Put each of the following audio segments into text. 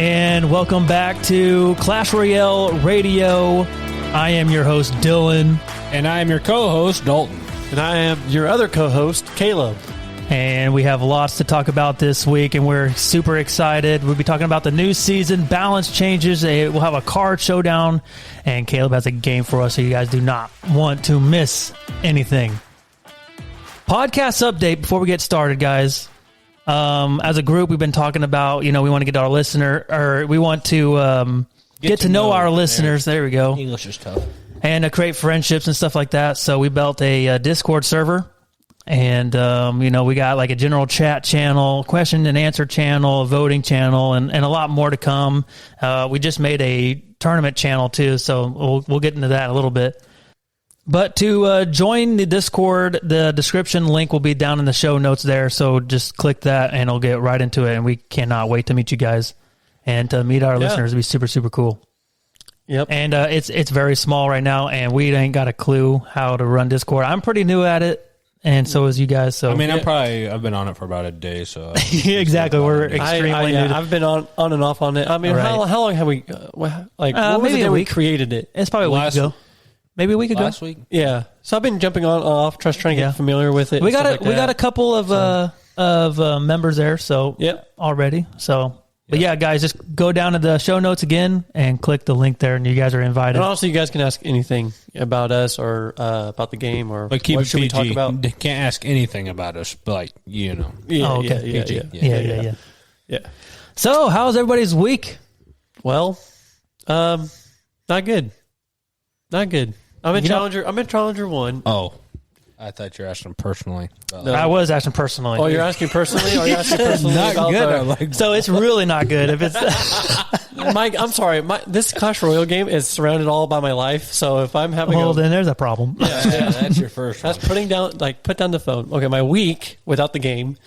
And welcome back to Clash Royale Radio. I am your host, Dylan. And I am your co-host, Dalton. And I am your other co-host, Caleb. And we have lots to talk about this week, and we're super excited. We'll be talking about the new season, balance changes. We'll have a card showdown, and Caleb has a game for us, so you guys do not want to miss anything. Podcast update before we get started, guys. As a group, we've been talking about, we want to get our listener, or we want to get to know our listeners. There we go. English is tough. And create friendships and stuff like that. So we built a Discord server, and we got like a general chat channel, question and answer channel, a voting channel, and a lot more to come. We just made a tournament channel too, so we'll get into that in a little bit. But to join the Discord, the description link will be down in the show notes there. So just click that and it'll get right into it. And we cannot wait to meet you guys and to meet our listeners. It'll be super, super cool. Yep. And it's very small right now, and we ain't got a clue how to run Discord. I'm pretty new at it, and so is you guys. So I mean, I've been on it for about a day. So exactly, we're extremely new. I've been on and off on it. I mean, right. how long have we? What was maybe the day a we week. Created it? It's probably a week ago. Maybe a week ago. Last week? Yeah. So I've been jumping on and off, just trying to get familiar with it. We got a couple of members there, so already. So, but yeah, guys, just go down to the show notes again and click the link there, and you guys are invited. And also, you guys can ask anything about us or about the game or But keep what it should we PG. talk about. They can't ask anything about us, but Yeah, okay. yeah. Yeah. So, how's everybody's week? Well, not good. Not good. I'm in Challenger 1. Oh, I thought you were asking personally. No. I was asking personally. Oh, you're asking personally? Or you're asking personally? Not about good. So it's really not good if it's. Mike, I'm sorry. This Clash Royale game is surrounded all by my life. So if I'm having then there's a problem. Yeah, that's your first one. That's put down the phone. Okay, my week without the game,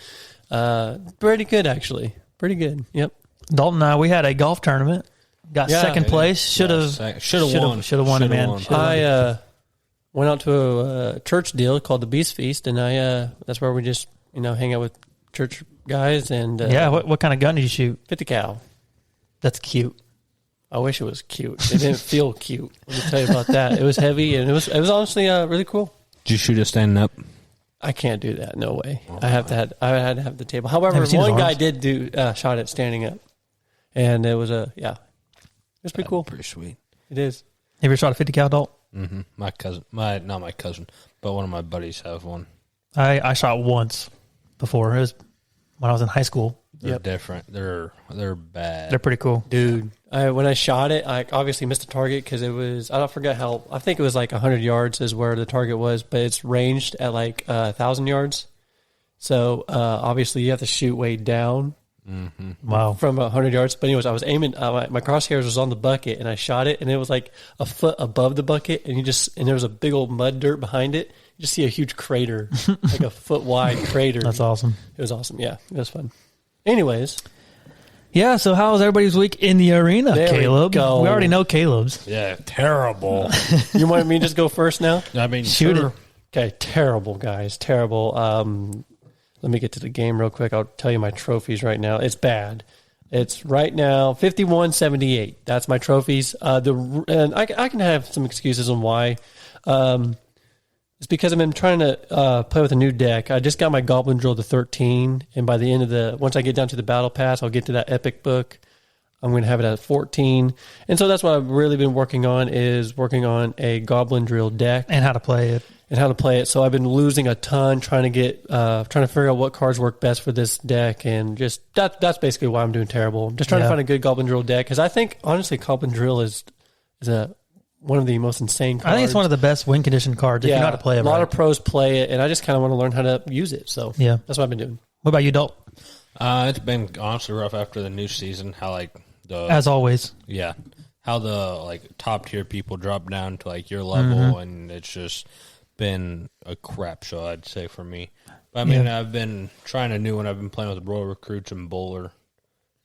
pretty good actually. Pretty good. Yep. Dalton and I, we had a golf tournament. Got second place. Should have won it, man. I went out to a church deal called the Beast Feast, and that's where we just hang out with church guys. And what kind of gun did you shoot? 50 cal. That's cute. I wish it was cute. It didn't feel cute. Let me tell you about that. It was heavy, and it was honestly really cool. Did you shoot it standing up? I can't do that. No way. I had to have the table. However, one guy did shot it standing up, and it was it's pretty cool. Pretty sweet. It is. Have you ever shot a 50 cal, Dalton? Mm-hmm. Not my cousin, but one of my buddies have one. I shot once before. It was when I was in high school. They're different. They're bad. They're pretty cool. Dude, when I shot it, I obviously missed the target because it was, I don't forget I think it was like 100 yards is where the target was, but it's ranged at like 1,000 yards. So obviously you have to shoot way down. Mm-hmm. Wow. From 100 yards. But anyways, I was aiming, my crosshairs was on the bucket, and I shot it, and it was like a foot above the bucket, and there was a big old mud dirt behind it. You just see a huge crater, like a foot wide crater. That's awesome. It was awesome. Yeah, it was fun. Anyways. Yeah, so how was everybody's week in the arena, there Caleb? We already know Caleb's. Yeah, terrible. You want me to just go first now? I mean, shoot it. Okay, terrible, guys. Terrible. Let me get to the game real quick. I'll tell you my trophies right now. It's bad. It's right now 51-78. That's my trophies. And I can have some excuses on why. It's because I've been trying to play with a new deck. I just got my Goblin Drill to 13, and by the end of once I get down to the Battle Pass, I'll get to that Epic book. I'm going to have it at 14. And so that's what I've really been working on a Goblin Drill deck. And how to play it. So I've been losing a ton trying to figure out what cards work best for this deck, and just that's basically why I'm doing terrible. I'm just trying to find a good Goblin Drill deck, because I think, honestly, Goblin Drill is one of the most insane cards. I think it's one of the best win condition cards if you know how to play it. A lot of pros play it, and I just kind of want to learn how to use it. So that's what I've been doing. What about you, Dalton? It's been honestly rough after the new season. How as always, how the top tier people drop down to your level, and it's just been a crap show, I'd say, for me. But I mean, I've been trying a new one. I've been playing with Royal Recruits and Bowler,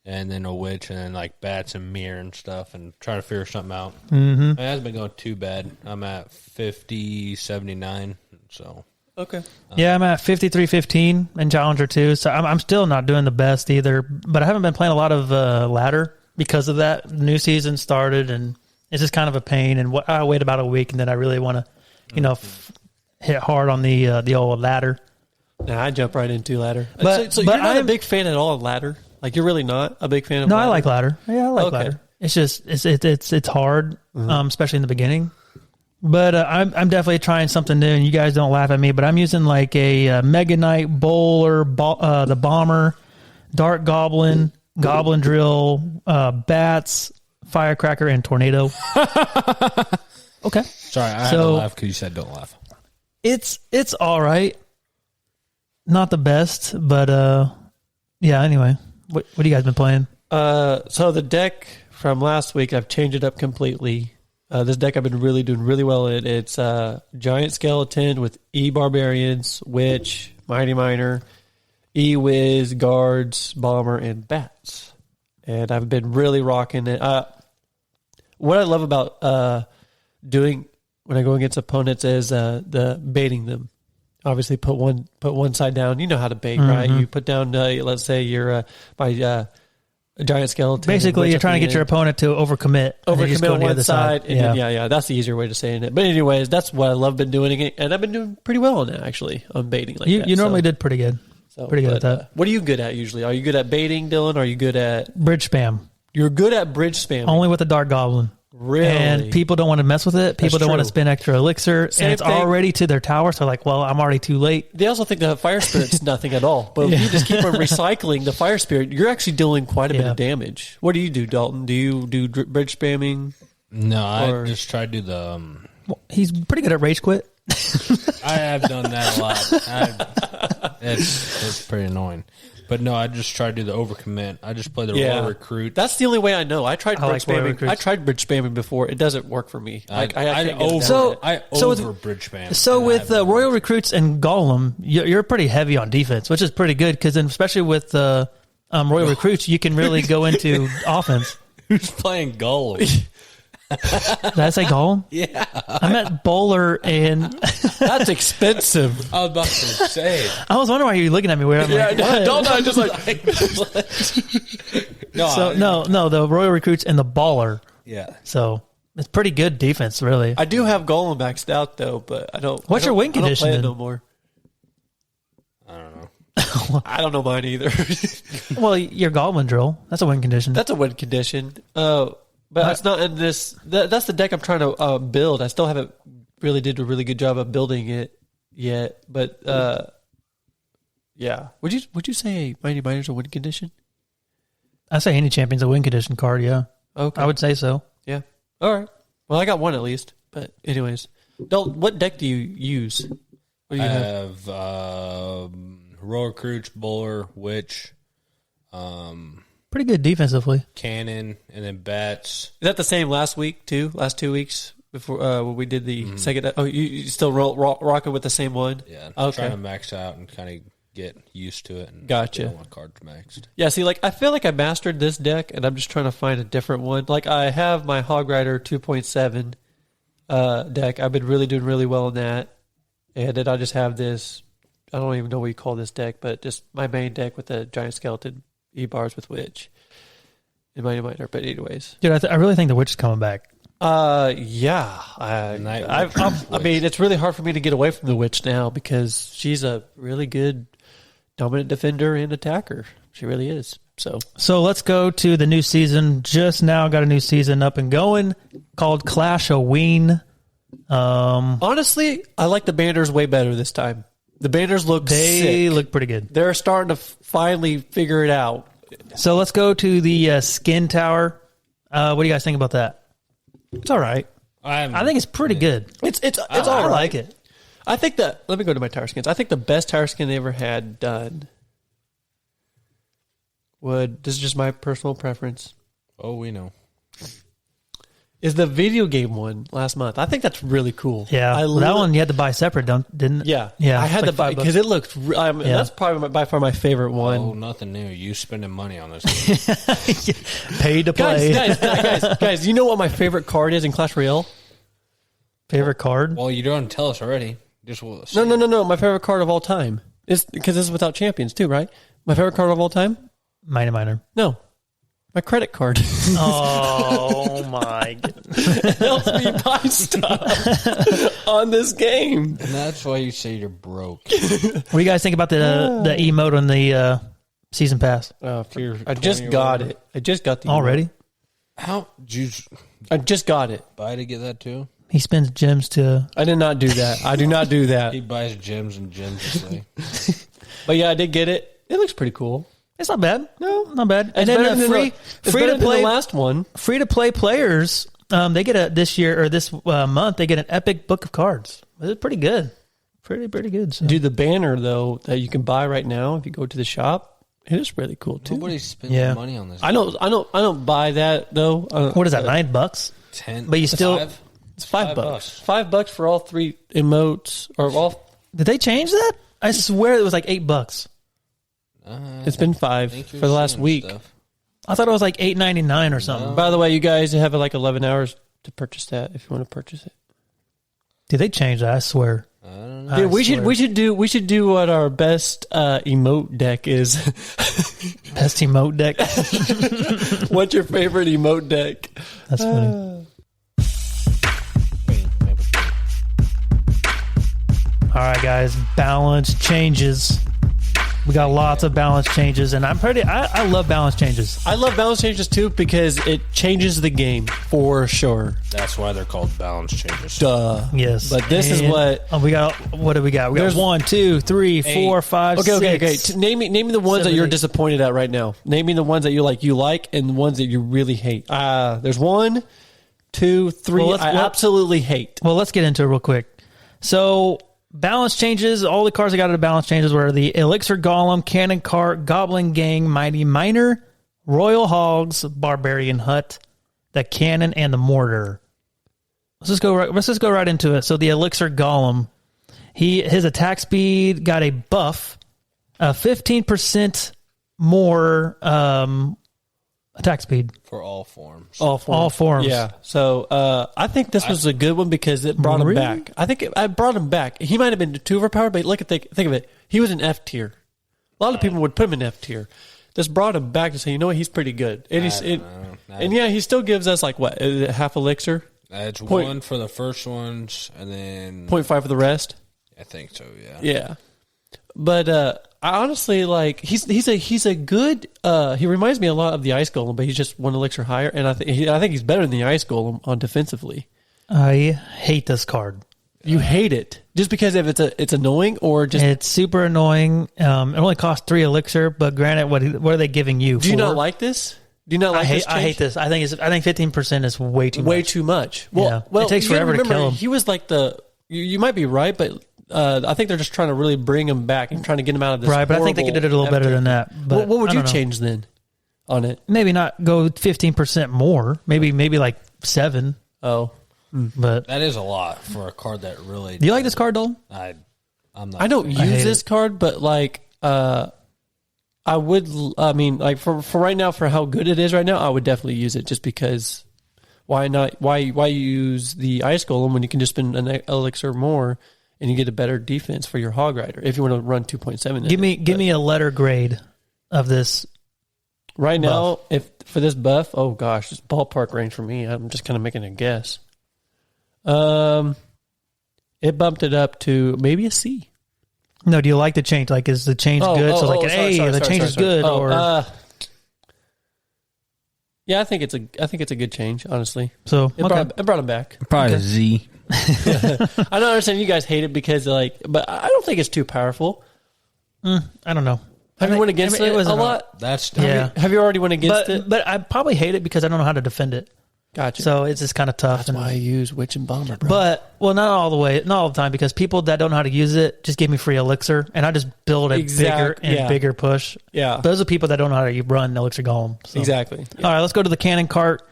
and then a Witch, and then Bats and Mirror and stuff, and trying to figure something out. It hasn't been going too bad. I'm at 50-79, so. Okay. Yeah, I'm at 53-15 in Challenger 2, so I'm still not doing the best either, but I haven't been playing a lot of ladder because of that. New season started, and it's just kind of a pain. And I wait about a week, and then I really want to, hit hard on the old ladder. Nah, I jump right into ladder. But you're not a big fan at all of ladder? Like, you're really not a big fan of No, ladder? I like ladder. Yeah, I like ladder. It's just, it's hard, especially in the beginning. But I'm definitely trying something new, and you guys don't laugh at me, but I'm using like a Mega Knight, Bowler, the Bomber, Dark Goblin, Goblin Drill, Bats, Firecracker, and Tornado. Okay. Sorry, I had to laugh because you said don't laugh. It's all right. Not the best, but yeah, anyway. What have you guys been playing? So the deck from last week, I've changed it up completely. This deck I've been doing really well in. It's Giant Skeleton with E-Barbarians, Witch, Mighty Miner, E-Wiz, Guards, Bomber, and Bats. And I've been really rocking it. What I love about doing when I go against opponents is the baiting them. Obviously, put one side down. You know how to bait, right? You put down, let's say you're a Giant Skeleton. Basically, you're trying to get your opponent to overcommit. Overcommit on one side. And yeah. Then, that's the easier way to say it. But anyways, that's what I love been doing. And I've been doing pretty well on that, actually, on baiting like that. You normally did pretty good. Pretty good at that. What are you good at usually? Are you good at baiting, Dylan? Are you good at... Bridge spam. You're good at bridge spam. Only with the Dark Goblin. Really? And people don't want to mess with it. People don't want to spend extra elixir. And it's already to their tower. So like, well, I'm already too late. They also think the Fire Spirit's nothing at all. But if you just keep on recycling the Fire Spirit, you're actually dealing quite a bit of damage. What do you do, Dalton? Do you do bridge spamming? No, I just try to do the... Well, he's pretty good at rage quit. I have done that a lot. It's pretty annoying. But no, I just try to do the overcommit. I just play the Royal Recruit. That's the only way I know. I tried bridge spamming. I tried bridge spamming before. It doesn't work for me. I over bridge spam. So with Royal Recruits and Golem, you're pretty heavy on defense, which is pretty good because especially with Royal Recruits, you can really go into offense. Who's playing Golem? Did I say Golem? Yeah. I meant Bowler and... That's expensive. I was about to say. I was wondering why you were looking at me weird. I'm like, don't I just like... No, the Royal Recruits and the Baller. Yeah. So it's pretty good defense, really. I do have Golem maxed out, though, but I don't... What's your win condition? I don't play it no more. I don't know. I don't know mine either. Well, your Goblin Drill. That's a win condition. That's a win condition. But it's not in this. That's the deck I'm trying to build. I still haven't really did a really good job of building it yet. But yeah, would you say Mighty Miner's a win condition? I say any champion's a win condition card. Yeah, okay, I would say so. Yeah, all right. Well, I got one at least. But anyways, Dalton, what deck do you use? What do you have Royal Recruits, Bowler, Witch. Pretty good defensively. Cannon, and then Bats. Is that the same last week too? Last 2 weeks before when we did the second? Oh, you still rocking with the same one? Yeah. Okay. Trying to max out and kind of get used to it. And Gotcha. I don't want cards maxed. Yeah. See, like I feel like I mastered this deck, and I'm just trying to find a different one. Like I have my Hog Rider 2.7 deck. I've been doing really well in that, and then I just have this. I don't even know what you call this deck, but just my main deck with the Giant Skeleton. E-bars with Witch. It might hurt, but anyways. Dude, I really think the Witch is coming back. Yeah. I mean, it's really hard for me to get away from the Witch now because she's a really good dominant defender and attacker. She really is. So let's go to the new season. Just now got a new season up and going called Clash-O-Ween. Honestly, I like the banners way better this time. The banners look sick. Look pretty good. They're starting to finally figure it out. So let's go to the Skin Tower. What do you guys think about that? It's all right. I think it's pretty good. It's all right. I like it. I think that. Let me go to my tower skins. I think the best tower skin they ever had done this is just my personal preference. Oh, we know. Is the video game one last month. I think that's really cool. Yeah. That one you had to buy separate, didn't it? Yeah. Yeah. I had to buy because it looked, that's probably by far my favorite one. Oh, nothing new. You spending money on this. Paid to play. Guys, you know what my favorite card is in Clash Royale? Favorite card? Well, you don't tell us already. No. My favorite card of all time. It's because this is without champions too, right? My favorite card of all time? Mighty Miner. No. My credit card. Oh my goodness. It helps me buy stuff on this game. And that's why you say you're broke. What do you guys think about the emote on the season pass? I just got it. I just got the Already? How did you I just got it. buy to get that too? He spends gems to... I did not do that. I do not do that. He buys gems and gems. But yeah, I did get it. It looks pretty cool. It's not bad. No, not bad. And It's better then than free to play the last one. Free to play players, they get this month they get an epic book of cards. It's pretty good. Pretty good. So. Dude, the banner though that you can buy right now if you go to the shop, it is really cool too. Nobody's spending money on this. I don't buy that though. What is that? $9? 10. But you still... It's $5. $5 for all 3 emotes or all. Did they change that? I swear it was like $8. It's been 5 for the last week. Stuff. I thought it was like $8.99 or something. By the way, you guys have like 11 hours to purchase that if you want to purchase it. Did they change that? I swear. I don't know. Dude, we should do what our best emote deck is. Best emote deck. What's your favorite emote deck? That's funny. All right, guys. Balance changes. We got lots of balance changes, and I love balance changes. I love balance changes too because it changes the game for sure. That's why they're called balance changes. Duh. Yes. But this is what we got. What do we got? We got 1, 2, 3, 4, 5, Okay. 6. Name me the ones 7, that you're 8. disappointed at right now. Name me the ones that you like, and the ones that you really hate. There's 1, 2, 3. Well, I absolutely hate. Well, let's get into it real quick. So, balance changes. All the cards I got at the balance changes were the Elixir Golem, Cannon Cart, Goblin Gang, Mighty Miner, Royal Hogs, Barbarian Hut, the Cannon, and the Mortar. Let's just go right into it. So the Elixir Golem, his attack speed got a buff, 15% more attack speed. For all forms. All forms. Yeah. So I think this was a good one because it brought him back. I think I brought him back. He might have been too overpowered, but think of it. He was in F tier. A lot of people would put him in F tier. This brought him back to say, you know what, he's pretty good. And he still gives us like what, half elixir? It's 1 for the first ones, and then 0.5 for the rest. I think so. Yeah. Yeah. But I honestly like he's a good. He reminds me a lot of the Ice Golem, but he's just 1 elixir higher, and I think he's better than the Ice Golem on defensively. I hate this card. You hate it just because if it's annoying or just it's super annoying. It only costs 3 elixir, but granted, what are they giving you? Do you not like this? Do you not like this? I hate this. I think 15% is way too much. Way too much. Well, it takes forever to kill him. He was like you might be right, but I think they're just trying to really bring him back and trying to get him out of this. Right, but I think they could do it a little better than that. But what would you change then on it? Maybe not go 15% more. Maybe like 7. Oh, but that is a lot for a card that really. Do you like this card, Dalton? I'm not. I don't use this card, but like I would. I mean, like for right now, for how good it is right now, I would definitely use it just because. Why not? Why use the Ice Golem when you can just spend an elixir more? And you get a better defense for your Hog Rider if you want to run 2.7. Give me a letter grade of this. Right now, if for this buff, oh gosh, it's ballpark range for me. I'm just kind of making a guess. It bumped it up to maybe a C. No, do you like the change? Like, is the change good? So like an A, the change is good, or yeah, I think it's a good change, honestly. So it brought him back. Probably a Z. I don't understand you guys hate it because but I don't think it's too powerful. I don't know. Have you went against it a lot? Have you already went against it? But I probably hate it because I don't know how to defend it. Gotcha. So it's just kind of tough. That's why I use Witch and Bomber, bro. But not all the time, because people that don't know how to use it just give me free elixir, and I just build a bigger and bigger push. Yeah, those are people that don't know how to run elixir golem. So. Exactly. Yeah. All right, let's go to the cannon cart.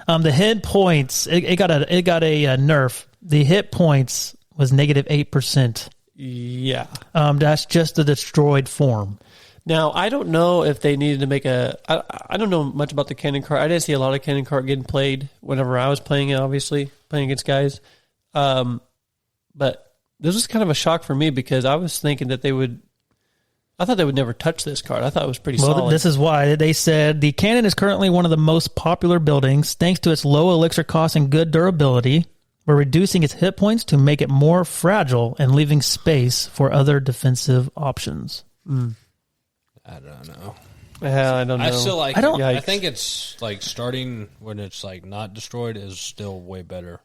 The hit points it got a nerf. The hit points was -8%. Yeah. That's just the destroyed form. Now, I don't know if they needed to make I don't know much about the cannon cart. I didn't see a lot of cannon cart getting played whenever I was playing it, obviously, playing against guys. But this was kind of a shock for me because I was thinking that they would I thought they would never touch this card. I thought it was pretty Well, solid. this is why. They said the cannon is currently one of the most popular buildings thanks to its low elixir cost and good durability. We're reducing its hit points to make it more fragile and leaving space for other defensive options. I don't know. Yeah, I don't know. I still like. I don't- I think it's like starting when it's like not destroyed is still way better.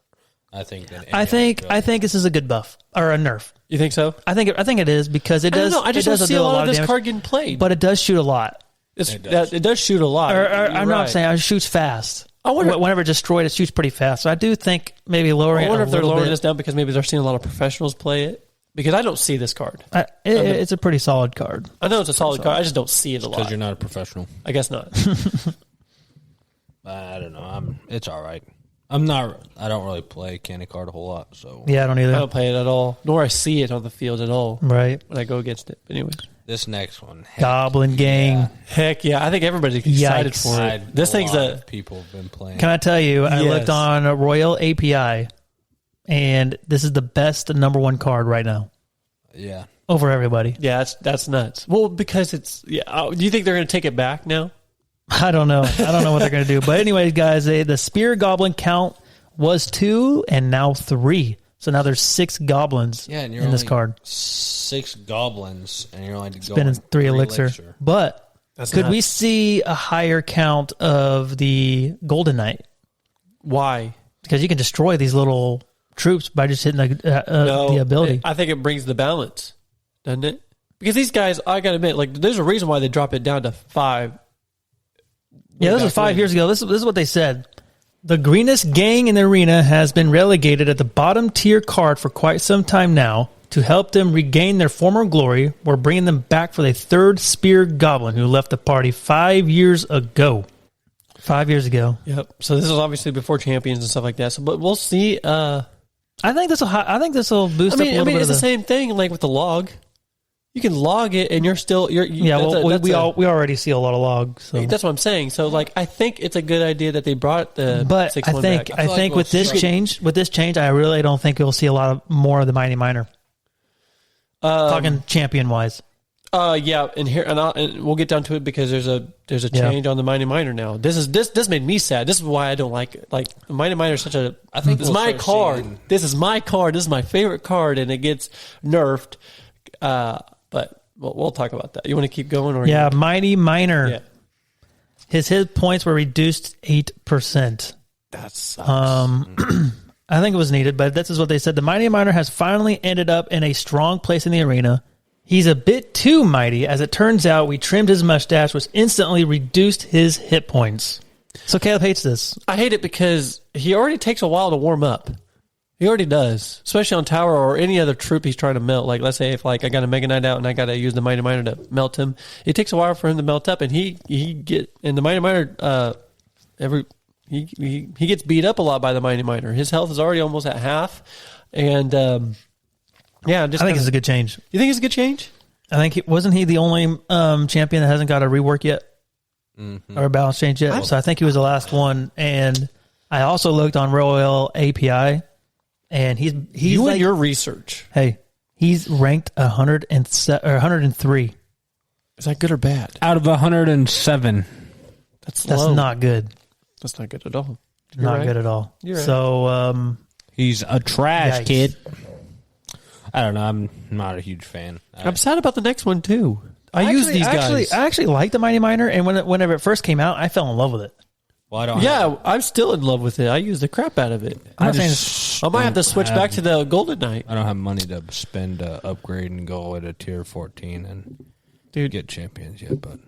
I think. Than any I think this is a good buff or a nerf. You think so? I think it is because it I does. don't know. I just it don't does see do a lot of this damage, card getting played. but it does shoot a lot. It does shoot a lot. Or, You're I'm right. not saying it shoots fast. I wonder- Whenever it's destroyed, it shoots pretty fast. So I do think maybe lowering. I wonder it if they're lowering bit. this down because maybe they're seeing a lot of professionals play it. Because I don't see this card. It's a pretty solid card. I know it's a solid card. I just don't see it a lot. because you're not a professional. I guess not. I don't know. It's all right. I'm not. I don't really play candy card a whole lot. So Yeah, I don't either. I don't play it at all, nor I see it on the field at all Right. when I go against it. But anyways, this next one, Goblin Gang. heck yeah, I think everybody's excited Yikes. for it. This thing's a people have been playing. Can I tell you? I Yes. looked on a Royal API, and this is the best number one card right now Yeah. over everybody. yeah, that's nuts. Well, because it's yeah. Do you think they're going to take it back now? I don't know. I don't know what they're going to do. But anyways, guys, the Spear Goblin count was 2 and now 3. So now there's 6 goblins Yeah, and you're in this only card. 6 goblins, and you're only Spending going 3 elixir. But That's could we nuts. see a higher count of the Golden Knight? Why? Because you can destroy these little troops by just hitting the ability. I think it brings the balance, doesn't it? Because these guys, I got to admit, like there's a reason why they drop it down to 5. Yeah, this was 5 years ago. This is what they said. The greenest gang in the arena has been relegated at the bottom tier card for quite some time now. To help them regain their former glory, we're bringing them back for the 3rd Spear Goblin who left the party 5 years ago. 5 years ago. Yep. So this is obviously before champions and stuff like that. So, but we'll see. I think this will boost up a little bit. It's of the same thing like with the log. You can log it, and you're still Yeah, well, we already see a lot of logs. So. That's what I'm saying. So, like, I think it's a good idea that they brought the. But 6-1 I think back. I think with this change, I really don't think we'll see a lot of more of the Mighty Miner. Talking champion wise. Yeah, and we'll get down to it because there's a change on the Mighty Miner now. This made me sad. This is why I don't like it. Like the Mighty Miner is such a. I think it's we'll my start card. seeing- This is my card. This is my favorite card, and it gets nerfed. But we'll talk about that. You want to keep going, or Yeah, Mighty Miner. yeah. His hit points were reduced 8%. That sucks. I think it was needed, but this is what they said. The Mighty Miner has finally ended up in a strong place in the arena. He's a bit too mighty. As it turns out, we trimmed his mustache, which instantly reduced his hit points. So Caleb hates this. I hate it because he already takes a while to warm up. He already does, especially on tower or any other troop he's trying to melt. Like, let's say if like I got a Mega Knight out and I got to use the Mighty Miner to melt him, it takes a while for him to melt up, and the Mighty Miner he gets beat up a lot by the Mighty Miner. His health is already almost at half, and yeah, I think it's a good change. You think it's a good change? I think wasn't he the only champion that hasn't got a rework yet or a balance change yet? So I think he was the last one. And I also looked on Royal API, and he's You like, and your research. hey, he's ranked 103. Is that good or bad? Out of 107. That's That's low. not good. That's not good at all. Not good at all. You're right. So he's a trash Yikes. kid. I don't know. I'm not a huge fan. I'm sad about the next one too. I use these guys. I actually like the Mighty Miner, and whenever it first came out, I fell in love with it. Well, I don't. Yeah, I'm still in love with it. I use the crap out of it. I'm not saying just I might have to switch don't back to the Golden Knight. I don't have money to spend to upgrade and go at a tier 14 and get champions yet, but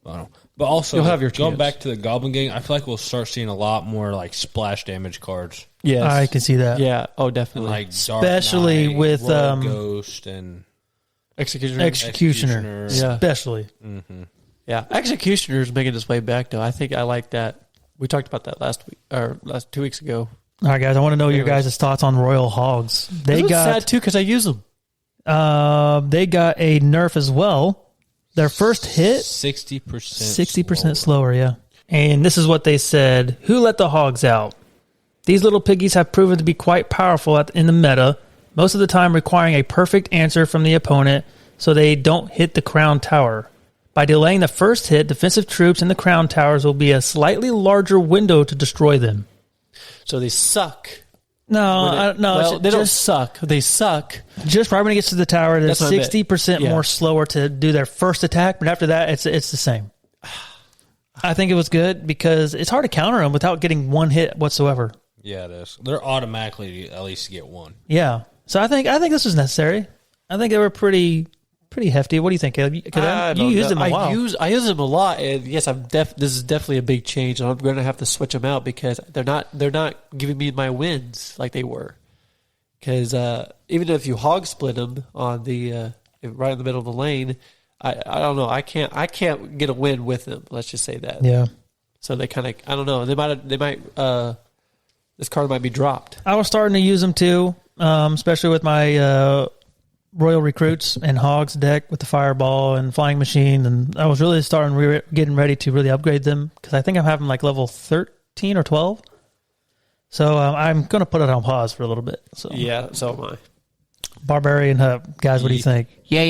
I don't know. But also, You'll have your going chance. back to the Goblin Gang, I feel like we'll start seeing a lot more like splash damage cards, Yes, I can see that. Yeah. Oh, definitely. like Dark Especially Knight, with, Royal Ghost and Executioner. Executioner. Yeah. Especially. Yeah, Executioner's making its way back though. I think I like that. We talked about that last 2 weeks ago. All right, guys, I want to know your guys' thoughts on Royal Hogs. They It's got sad too because I use them. they got a nerf as well. Their first hit 60% slower, yeah. And this is what they said. Who let the hogs out? These little piggies have proven to be quite powerful in the meta, most of the time requiring a perfect answer from the opponent. so they don't hit the crown tower. By delaying the first hit, defensive troops in the crown towers will be a slightly larger window to destroy them. So they suck. No, They don't suck. They suck. Just right when it gets to the tower, they're That's what I meant. 60% more slower to do their first attack, but after that, it's the same. I think it was good because it's hard to counter them without getting one hit whatsoever. Yeah, it is. They're automatically at least get one. Yeah, so I think this was necessary. I think they were pretty hefty. What do you think, Caleb? You used them a while. I use them a lot, and yes, this is definitely a big change, and I'm going to have to switch them out because they're not giving me my wins like they were. Because even if you hog split them on the right in the middle of the lane, I don't know. I can't get a win with them. Let's just say that. Yeah. So they kind of, I don't know. They might. This card might be dropped. I was starting to use them too, especially with my Royal Recruits and Hogs deck with the Fireball and Flying Machine, and I was really getting ready to really upgrade them because I think I'm having like level 13 or 12. So I'm going to put it on pause for a little bit. So Yeah, so am I. Barbarian Hub. Guys, what do you think? Yeah.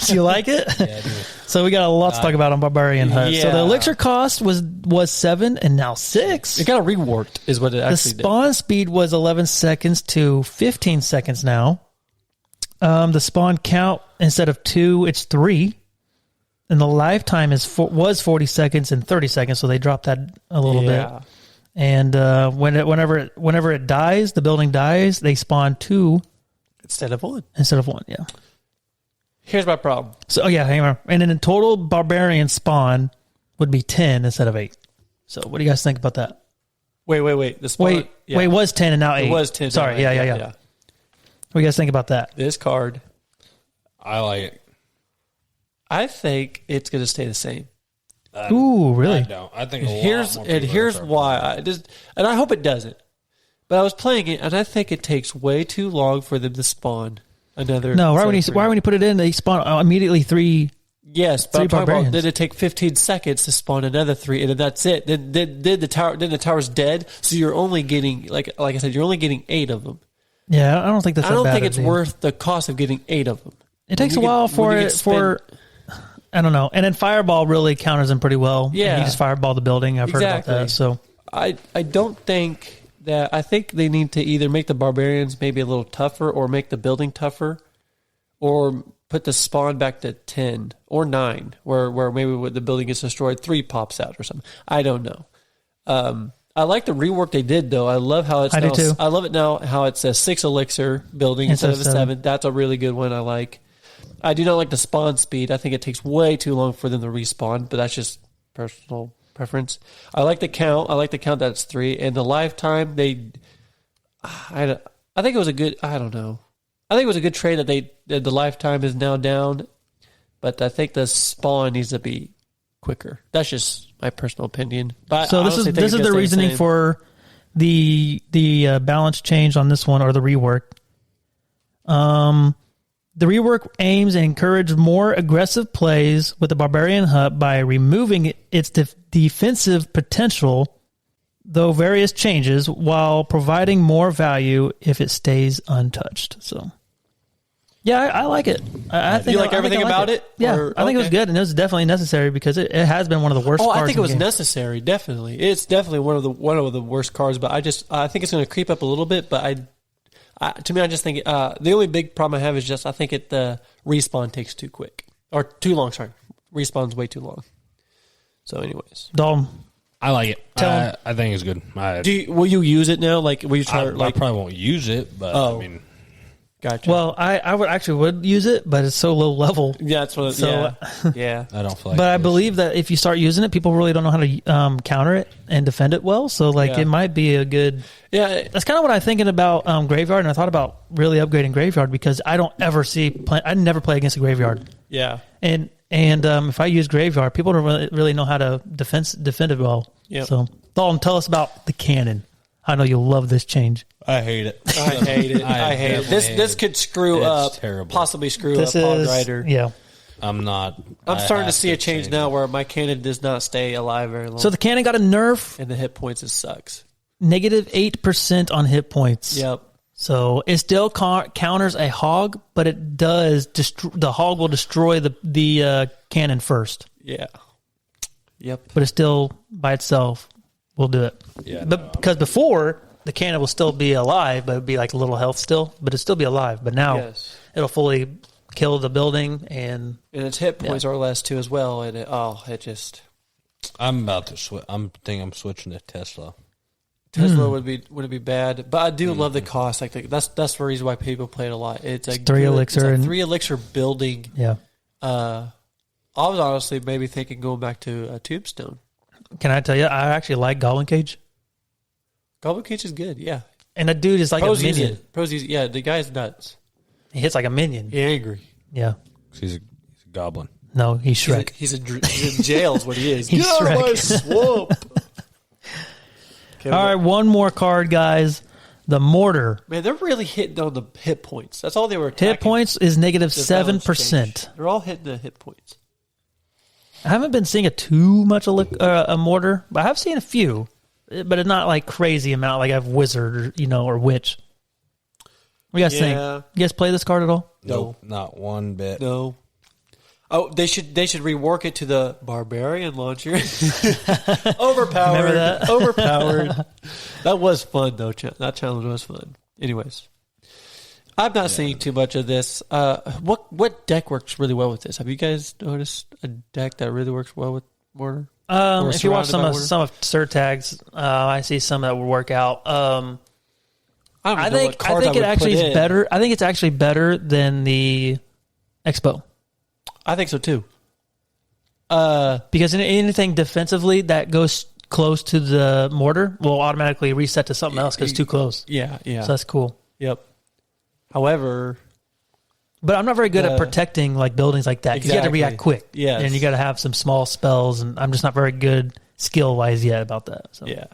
You like it? Yeah, I do. So we got a lot to talk about on Barbarian Hut. So the Yeah. elixir cost was 7 and now 6. It got reworked, is what it The actually did. spawn speed was 11 seconds to 15 seconds now. The spawn count, instead of 2, it's 3. And the lifetime was 40 seconds and 30 seconds, so they dropped that a little bit. And whenever it dies, the building dies, they spawn 2 Instead of 1. Yeah. Here's my problem. So hang on. And then in total, barbarian spawn would be 10 instead of 8. So what do you guys think about that? Wait. The spawn, Wait, it was 10 and now 8. It was 10. Sorry, now, yeah. What do you guys think about that? This card, I like it. I think it's going to stay the same. Ooh, really? I don't. I think Here's why. And I hope it doesn't. But I was playing it, and I think it takes way too long for them to spawn another. No, right when you put it in, they spawn immediately 3. Yes, but 3 I'm talking about barbarians. then it take 15 seconds to spawn another 3, and then that's it. Then the tower's dead. So you're only getting like I said, you're only getting 8 of them. Yeah, I don't think that's. I don't think it's worth the cost of getting 8 of them. It takes a while for I don't know. And then Fireball really counters them pretty well. Yeah. And you just Fireball the building. I've heard about that. So I don't think that. I think they need to either make the barbarians maybe a little tougher, or make the building tougher, or put the spawn back to 10 or 9, where maybe when the building gets destroyed, 3 pops out or something. I don't know. I like the rework they did, though. I love how it's. I do too. I love it now how it's a 6 elixir building instead of a 7. That's a really good one. I like. I do not like the spawn speed. I think it takes way too long for them to respawn, but that's just personal preference. I like the count. That's 3, and the lifetime. I think it was a good. I don't know. I think it was a good trade that the lifetime is now down, but I think the spawn needs to be quicker. That's just my personal opinion. But so this is the reasoning for the balance change on this one, or the rework. The rework aims to encourage more aggressive plays with the Barbarian Hut by removing its defensive potential, though various changes, while providing more value if it stays untouched. So, yeah, I like it. I think you like everything about it? Yeah, I think it was good, and it was definitely necessary because it has been one of the worst. Oh, cards I think it was in the game. necessary. Definitely, it's definitely one of the worst cards. But I think it's going to creep up a little bit. But to me, I just think the only big problem I have is just I think the respawn takes too quick or too long. Sorry, respawn's way too long. So, anyways, Dalton, I like it. I think it's good. Will you use it now? Like, will you try? I probably won't use it, but I mean, gotcha. Well, I would use it, but it's so low level. Yeah, that's what. Yeah. I don't feel like. But I believe that if you start using it, people really don't know how to counter it and defend it well. So, it might be a good. Yeah, that's kind of what I'm thinking about Graveyard, and I thought about really upgrading Graveyard because I don't ever I never play against a Graveyard. Yeah, and if I use Graveyard, people don't really know how to defend it well. Yeah. So, Dalton, tell us about the cannon. I know you'll love this change. I hate it. I hate it. I hate it. This could screw up. Terrible. Possibly screw up Hog Rider. Yeah. I'm starting to see a change now where my cannon does not stay alive very long. So the cannon got a nerf, and the hit points, it sucks. -8% on hit points. Yep. So it still counters a hog, but it does the hog will destroy the cannon first. Yeah. Yep. But it still by itself will do it. Yeah. But because before the cannon will still be alive, but it'd be like a little health still, but it'd still be alive. But now it'll fully kill the building and its hit points are less too as well. And it just. I'm about to switch. I'm switching to Tesla. Tesla wouldn't be bad, but I do love the cost. Like that's the reason why people play it a lot. It's a 3 elixir it's a and 3 elixir building. Yeah. I was honestly maybe thinking going back to a Tombstone. Can I tell you? I actually like Goblin Cage. Goblin Cage is good. Yeah. And the dude is like a minion. Pros use it. Yeah, the guy's nuts. He hits like a minion. He's angry. Yeah. He's a goblin. No, he's Shrek. He's in jail is what he is. He's Get out of my Shrek. swamp. All right, one more card, guys. The mortar. Man, they're really hitting on the hit points. That's all they were attacking. Hit points is negative The balance 7%. change. They're all hitting the hit points. I haven't been seeing too much a mortar, but I have seen a few, but it's not like crazy amount like I have wizard or witch. What do you guys think? You guys play this card at all? Nope, not one bit. No. Oh, they should rework it to the barbarian launcher. Overpowered. Remember that? Overpowered. That was fun though. That challenge was fun. Anyways, I'm not seeing too much of this. What deck works really well with this? Have you guys noticed a deck that really works well with mortar? If you watch some of Surtag's, I see some that would work out. I think it actually is better. I think it's actually better than the Expo. I think so too. Because anything defensively that goes close to the mortar will automatically reset to something else because it's too close. Yeah. So that's cool. Yep. However, but I'm not very good at protecting like buildings like that because you got to react quick. Yeah, and you got to have some small spells, and I'm just not very good skill wise yet about that. So. Yeah.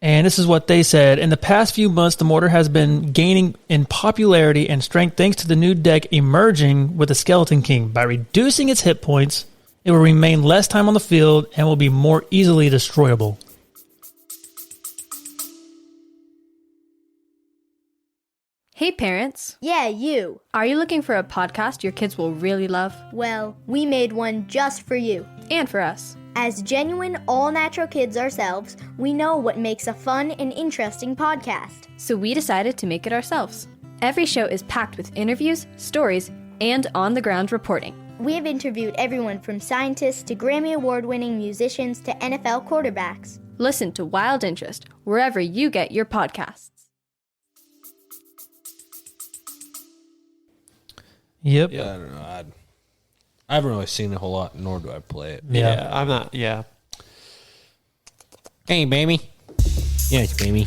And this is what they said. In the past few months, the mortar has been gaining in popularity and strength thanks to the new deck emerging with the Skeleton King. By reducing its hit points, it will remain less time on the field and will be more easily destroyable. Hey parents. Yeah, you. Are you looking for a podcast your kids will really love? Well, we made one just for you. And for us. As genuine, all-natural kids ourselves, we know what makes a fun and interesting podcast. So we decided to make it ourselves. Every show is packed with interviews, stories, and on-the-ground reporting. We have interviewed everyone from scientists to Grammy Award-winning musicians to NFL quarterbacks. Listen to Wild Interest wherever you get your podcasts. Yep. Yeah, I don't know. I haven't really seen a whole lot, nor do I play it. Yeah, I'm not. Yeah. Hey, baby. Yes, baby.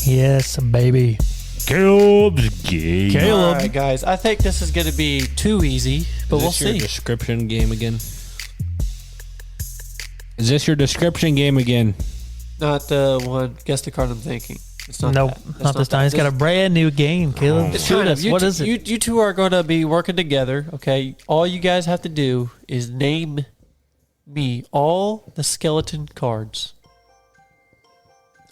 Yes, baby. Caleb's gay. Caleb. All right, guys. I think this is going to be too easy, but we'll Is this your see. description game again? Is this your description game again? Not the one. Guess the card I'm thinking. It's not Nope, that. not this time. It's got a brand new game, Caleb. It's Shoot kind of. us. What is it? You two are going to be working together, okay? All you guys have to do is name me all the skeleton cards.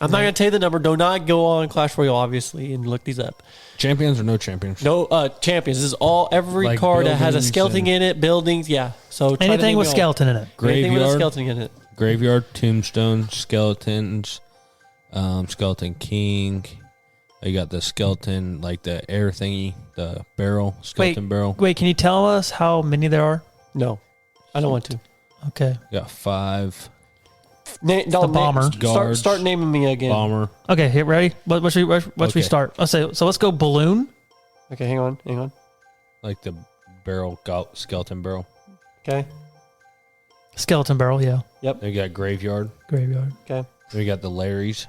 I'm not going to tell you the number. Do not go on Clash Royale, obviously, and look these up. Champions or no champions? No champions. This is every Like card that has a buildings skeleton and- in it, buildings, yeah. So try to Anything name with me all. skeleton in it. Anything with a Graveyard? skeleton in it. Graveyard, tombstone, skeletons, skeleton king. You got the skeleton, like the air thingy, the barrel, skeleton barrel. Wait, can you tell us how many there are? No, I don't want to. Okay. You got 5. The bomber. Guards. Start naming me again. Bomber. Okay, here, ready? What should we Okay. start? Let's say, so let's go balloon. Okay, hang on. Like the barrel, skeleton barrel. Okay, Skeleton barrel, yeah. Then you got graveyard. Graveyard. okay, Then you got the Larrys,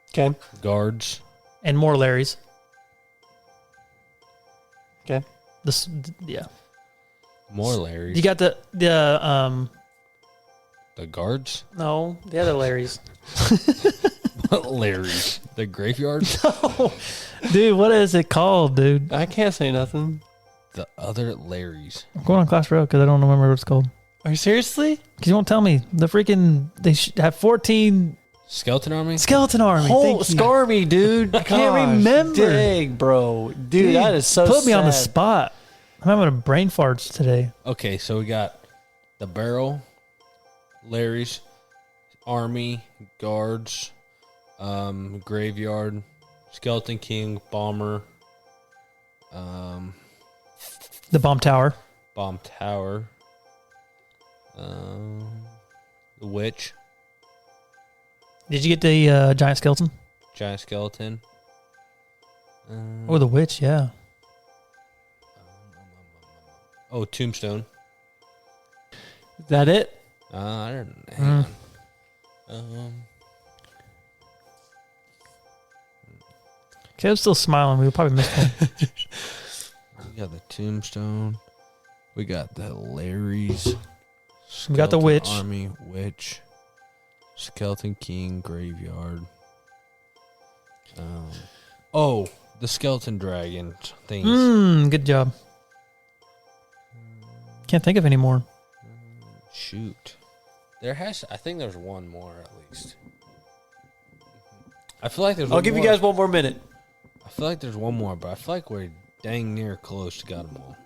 okay, guards. And more Larrys. okay. This, yeah. More Larrys. You got the the guards. no, the other Larrys. What Larrys? The graveyard. Dude, what is it called, dude? I can't say nothing. The other Larrys. I'm going on Clash Royale because I don't remember what it's called. Are you seriously? Because you won't tell me. They have 14 Skeleton Army? Skeleton Army. Oh, Thank you. Scarmy, dude. I can't remember. Dang, bro. Dude, that is so Put me on the sad. spot. I'm having a brain farts today. Okay, so we got the Barrel, Larry's, Army, Guards, Graveyard, Skeleton King, Bomber, The Bomb Tower. Bomb Tower, the Witch, Did you get the Giant Skeleton? Giant Skeleton. Or the Witch, yeah. Oh, Tombstone. Is that it? I don't know. Hang on. Caleb's still smiling. We probably missed one. We got the Tombstone. We got the Larry's. We got the Skeleton Witch. Army, Witch. Skeleton King, Graveyard. Oh, the Skeleton Dragon things. Good job. Can't think of any more. Shoot. I think there's one more at least. I feel like there's I'll one give more. you guys one more minute. I feel like there's one more, but I feel like we're dang near close to got them all.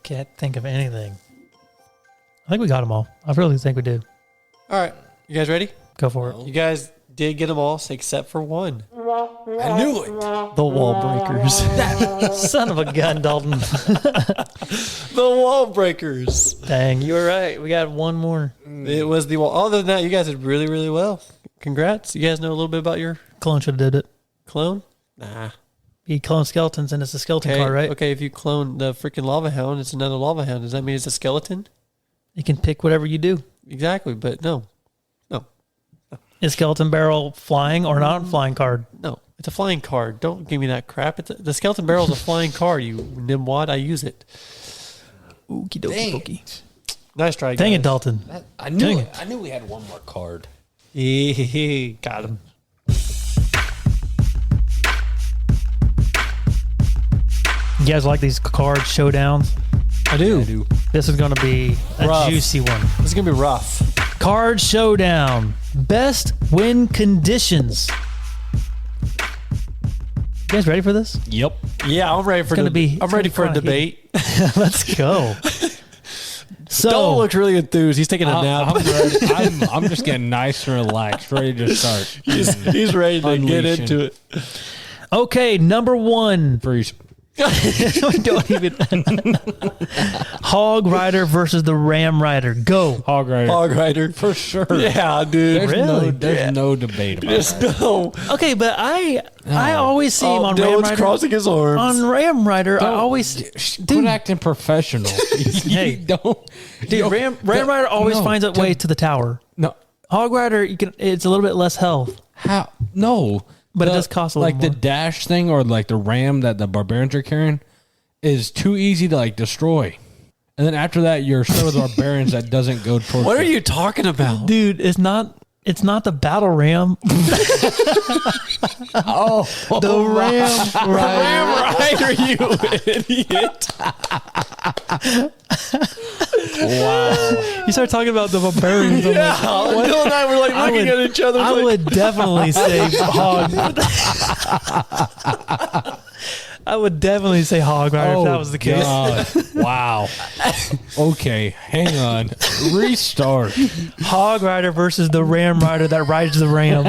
Can't think of anything. I think we got them all. I really think we did. All right. You guys ready? Go for it. You guys did get them all except for one. I knew it. The Wall Breakers. Son of a gun, Dalton. The Wall Breakers. Dang, you were right. We got one more. It was the wall. Other than that, you guys did really, really well. Congrats. You guys know a little bit about your Clone should have did it. clone? Nah. You clone skeletons and it's a skeleton card, right? Okay, if you clone the freaking lava hound, it's another lava hound. Does that mean it's a skeleton? You can pick whatever you do. Exactly, but no. Is skeleton barrel flying or not flying card? No. It's a flying card. Don't give me that crap. The skeleton barrel is a flying card, you nimwad. I use it. Okie dokie Dang dokie. Nice try, Dang it, guys. Dalton. I knew it. I knew we had one more card. Got him. You guys like these card showdowns? I do. I do. This is going to be a Rough. juicy one. This is going to be rough. Card showdown. Best win conditions. You guys ready for this? Yep. Yeah, I'm ready for gonna be- I'm ready it's for a gonna be debate. Let's go. So, Dalton looks really enthused. He's taking a nap. I'm ready. I'm just getting nice and relaxed, ready to start. He's ready to get Unleashing. into it. okay, number one. Freeze. We don't even. Hog Rider versus the Ram Rider. Go. Hog Rider. Hog Rider. For sure. Yeah, dude. There's no debate about There's that. no. Okay, but I always see him on Ram Dylan's Rider. crossing his arms. On Ram Rider, I always Quit acting professional. Hey. don't. dude. Ram Rider always finds a way to the tower. No. Hog Rider, it's a little bit less health. How? No. But it does cost a little like more. the dash thing or like the ram that the barbarians are carrying is too easy to like destroy. And then after that, you're stuck with barbarians that doesn't go towards. What are you talking about? Dude, it's not the battle ram. Oh, The Ram Rider. Rider, you idiot. wow. You start talking about the barbarians. I'm like, Dylan and I were like I looking would- at each other. I like, would definitely say hog. I would definitely say hog rider if that was the case. God. Wow. Okay, hang on. Restart. Hog rider versus the ram rider that rides the ram.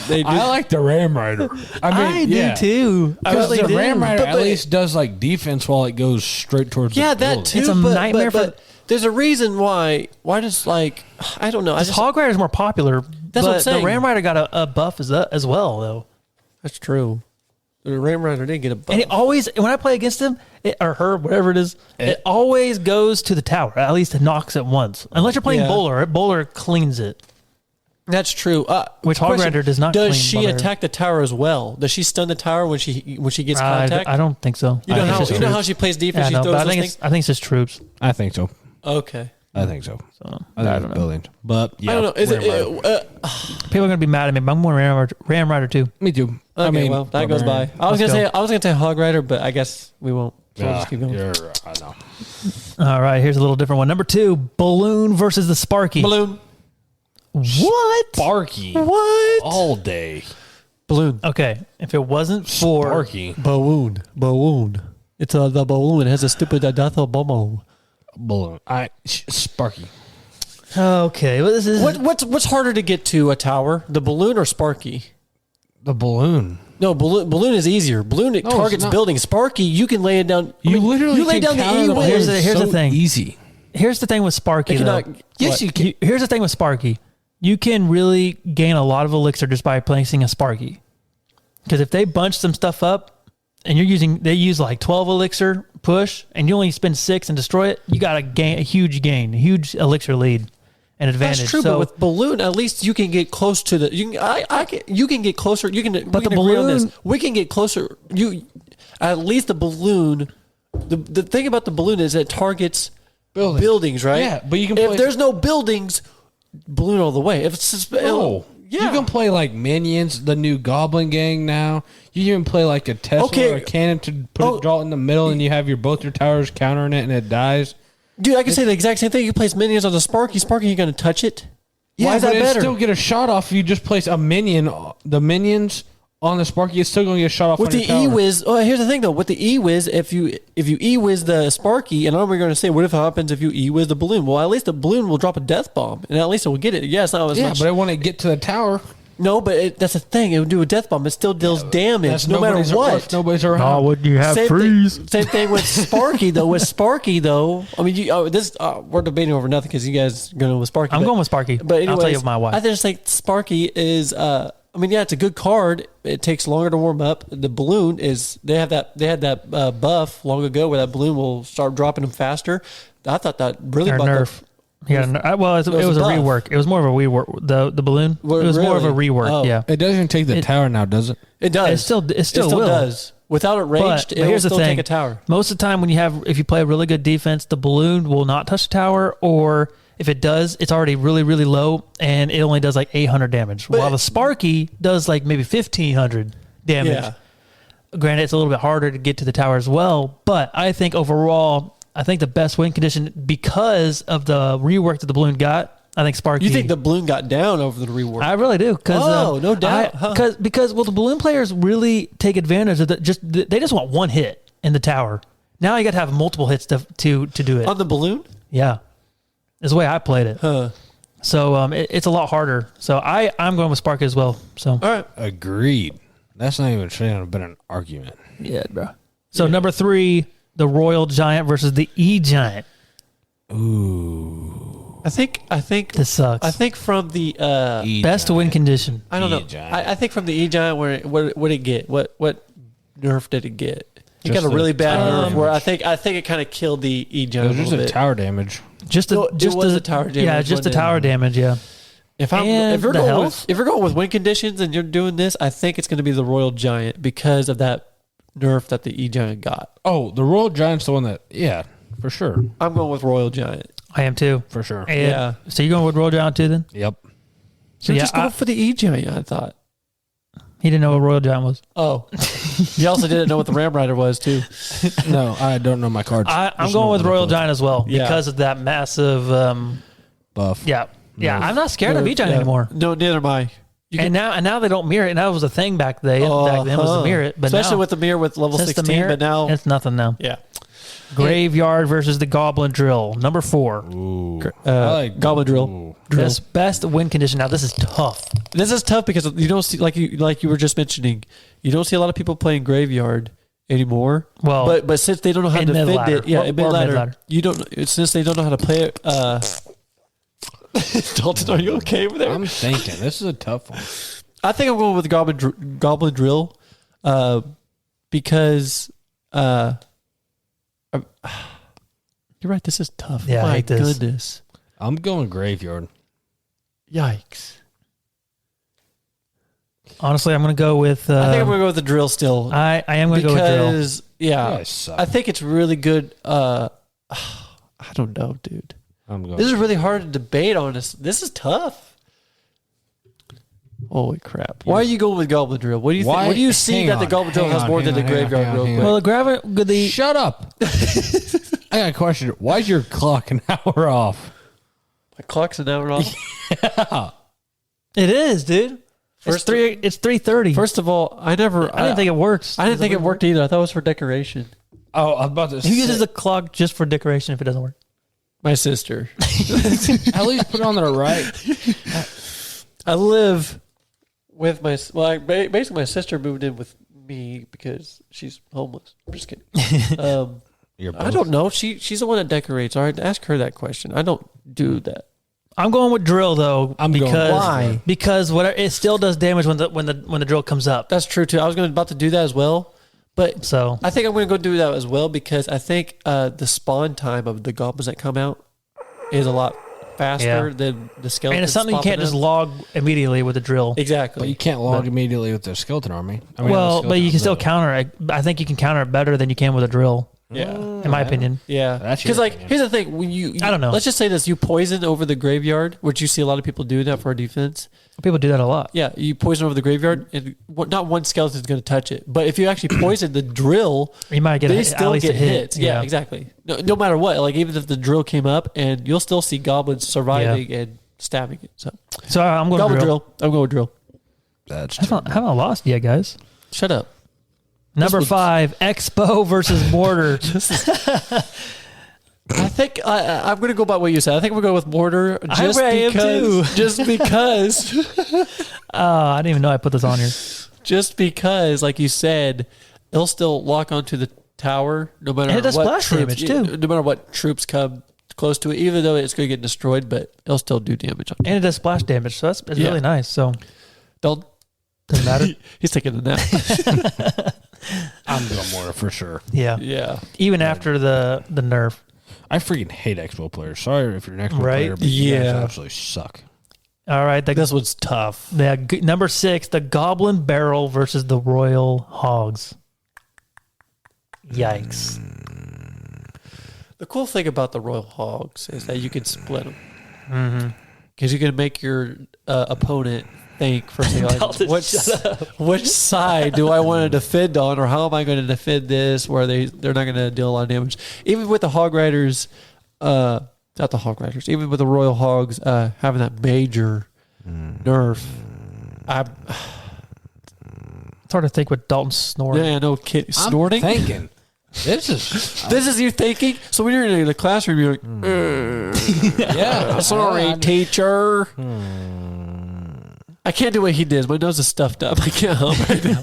they do. I like the ram rider. I do too. I Because really the do. ram rider But- at least does like defense while it goes straight towards. Yeah, the that building. too. It's a but, nightmare but there's a reason why. Why does like I don't know. I Because just, hog rider is more popular. That's what I'm but saying. the ram rider got a buff as well though. that's true. The Ram Rider did get a buff. And it always, when I play against him, or her, whatever it is, it always goes to the tower. At least it knocks it once. Unless you're playing Yeah. bowler. Bowler cleans it. That's true. Which Hog question, Rider does not Does clean she barbarian. attack the tower as well? Does she stun the tower when she gets contact? I don't think so. You know I think how it's just troops. she plays defense? Yeah, She no, throws but I those think things. I think it's just troops. I think so. Okay. I think so. So I don't know. But yeah, I don't know. Is Ram it? Rider. people are gonna be mad at me, but I'm more Ram Rider too. Me too. Okay, I mean, well, that goes by. barbarian. I was Let's gonna say Hog Rider, but I guess we won't. So we'll Yeah, just keep going. I know. All right, here's a little different one. Number 2, Balloon versus the Sparky. Balloon. What? Sparky. What? All day. Balloon. Okay, if it wasn't for Sparky. Balloon. It's the balloon. It has a stupid Darth Bomo. Balloon. Sparky. Okay, well, this is What's harder to get to, a tower, the balloon or Sparky? The balloon. No, balloon is easier. Balloon, it No, it's targets not. buildings. Sparky, you can lay it down. You literally lay can down the counter E-Wiz. balloons Here's the so thing. Easy. Here's the thing with Sparky, It though. cannot- Yes, what? you can. Here's the thing with Sparky. You can really gain a lot of elixir just by placing a Sparky. Because if they bunch some stuff up and they use like 12 elixir push and you only spend 6 and destroy it, you got a huge elixir lead and advantage. That's true, So, but with balloon, at least you can get close to the. You can get closer. You can. But we the can agree on this. balloon- We can get closer. At least the balloon. The thing about the balloon is it targets buildings, right? Yeah, but you can If play- there's no buildings, balloon all the way. If it's just, No. yeah. You can play like Minions, the new Goblin Gang now. You can even play like a Tesla Okay. or a cannon to put a draw in the middle and you have both your towers countering it and it dies. Dude, I can say the exact same thing. You place minions on the Sparky. Sparky, you gonna touch it? Yeah, Why is but that it better? still get a shot off if you just place a minion. The minions on the Sparky, it's still going to get a shot off With on the your tower. E-Wiz, here's the thing though. With the E-Wiz, if you E-Wiz the Sparky, and I know we're going to say, what if it happens if you E-Wiz the balloon? Well, at least the balloon will drop a death bomb, and at least it will get it. Yeah, it's not as Yeah, much. but I want to get to the tower. No, but that's the thing. It would do a death bomb. It still deals damage, no matter what. Nobody's around. you have Same thing with Sparky though. With Sparky though, I mean, we're debating over nothing because you guys are going with Sparky. I'm going with Sparky. But anyways, I'll tell you my why. I just think Sparky is. I mean, yeah, it's a good card. It takes longer to warm up. The balloon is. They had that buff long ago where that balloon will start dropping them faster. I thought that really Or buffed nerf. Yeah, well, it was a a buff. rework. It was more of a rework. The balloon. Well, it was more of a really? rework. Oh. Yeah, It doesn't even take the tower now, does it? It does. It still will. does. Without it ranged, But it will here's the still thing: take a tower. most of the time, if you play a really good defense, the balloon will not touch the tower, or if it does, it's already really, really low, and it only does like 800 damage. While the Sparky does like maybe 1500 damage. Yeah. Granted, it's a little bit harder to get to the tower as well, but I think overall, the best win condition because of the rework that the balloon got. I think Sparky. You think the balloon got down over the rework? I really do. No doubt. Because the balloon players really take advantage of they just want one hit in the tower. Now you got to have multiple hits to do it. On the balloon? Yeah, is the way I played it. Huh. So it's a lot harder. So I'm going with Sparky as well. So All right. Agreed. That's not even shouldn't have been an argument. yeah, bro. So number 3, the Royal Giant versus the E Giant. Ooh. I think This sucks. I think from the Best win condition. I don't know. E-Giant. I think from the E-Giant, what did it get? What nerf did it get? It Just got a really the bad tower nerf where I think it kind of killed the It E-Giant was a just little a bit. tower damage. Just No, it was the tower damage, Yeah, just the wasn't it? tower damage. Yeah. If And you're the going health? if you're going with win conditions and you're doing this, I think it's going to be the Royal Giant because of that nerf that the E-Giant got. Oh, the Royal Giant's the one that, yeah, for sure. I'm going with Royal Giant. I am too. For sure. And Yeah. So you're going with Royal Giant too then? Yep. So You're yeah, just going for the E-Giant, I thought. he didn't know what Royal Giant was. Oh. You also didn't know what the Ram Rider was, too. No, I don't know my cards. I'm Just going know with what Royal it was. Giant as well Yeah. because of that massive. Buff. Yeah. I'm not scared of Yeah. E-Giant anymore. No, neither am I. And now they don't mirror it. And that was a thing back then. Back then was the mirror it, but especially now, with the mirror with level since 16. the mirror, But now, it's nothing now. yeah. Graveyard versus the Goblin Drill, number 4. Ooh. I like Goblin Drill. Ooh. Best win condition. Now this is tough. This is tough because you don't see like you were just mentioning. You don't see a lot of people playing Graveyard anymore. Well, but since they don't know how to in defend mid-ladder. it, yeah, Or in mid-ladder, mid-ladder. you don't. Since they don't know how to play it. Dalton, are you okay over there? I'm thinking. This is a tough one. I think I'm going with Goblin Drill, because you're right. This is tough. Yeah, I My hate this. goodness. I'm going Graveyard. Yikes. Honestly, I'm going to go with. I think I'm going to go with the Drill still. I am going to go with Drill. Because, yeah, You guys suck. I think it's really good. I don't know, dude. I'm going. This is really hard to debate on. This is tough. Holy crap! Why are you going with Goblin Drill? What do you think? Why- What do you see hang that the on, Goblin Drill hang has on, more hang than the on, hang on, Graveyard? hang on, Real hang quick. on. Well, the Shut up. I got a question. Why is your clock an hour off? My clock's an hour off. It is, dude. It's 3:30. First of all, I didn't think it works. I didn't think it worked either. I thought it was for decoration. Oh, I was about to Who uses a clock just for decoration if it doesn't work? My sister. At least put it on there right. I live with basically my sister moved in with me because she's homeless. I'm just kidding. I don't know. She's the one that decorates. All right, ask her that question. I don't do that. I'm going with drill though. Why? Because it still does damage when the drill comes up. That's true too. I was about to do that as well, but So I think I'm going to go do that as well because I think the spawn time of the goblins that come out is a lot faster than the skeletons. and it's something you can't just popping log immediately with a drill. But exactly. you can't log immediately with the skeleton army. But you can still counter it. I think you can counter it better than you can with a drill. Yeah. In my opinion. Yeah, That's because your here's the thing: when you I don't know. Let's just say this: you poison over the graveyard, which you see a lot of people do that for a defense. People do that a lot. Yeah, you poison over the graveyard, and not one skeleton is going to touch it. But if you actually poison the drill, You might get they at still least get a hit. hits. Yeah, exactly. No matter what, like even if the drill came up, and you'll still see goblins surviving and stabbing it. So I'm going goblin drill. drill. I'm going with drill. That's Haven't lost yet, guys. Shut up. Number 5, Expo versus Mortar. I think I'm going to go by what you said. I think we're going with mortar just I am because. too. Just because. I didn't even know I put this on here. Just because, like you said, it'll still lock onto the tower no matter And it does what splash troops, damage, too. no matter what troops come close to it, even though it's going to get destroyed, but it'll still do damage on it. And it does splash damage, so it's really nice. So Don't doesn't matter. He's taking a nap. I'm going more for sure. Yeah. Yeah. Even after the nerf. I freaking hate Expo players. Sorry if you're an Expo Right? player, but you guys Yeah. absolutely suck. All right. This one's tough. Number 6, the Goblin Barrel versus the Royal Hogs. Yikes. The cool thing about the Royal Hogs is that you can split them. Because you can make your opponent think for saying, like, Dalton, which side do I want to defend on, or how am I going to defend this where they're not going to deal a lot of damage. Even with the Hog Riders, not the Hog Riders, even with the Royal Hogs having that major nerf, It's hard to think with Dalton snoring. yeah, no kid snorting. I'm thinking. This is You thinking? So when you're in the classroom, you're like, yeah. sorry, teacher. I can't do what he did. My nose is stuffed up. I can't help right now.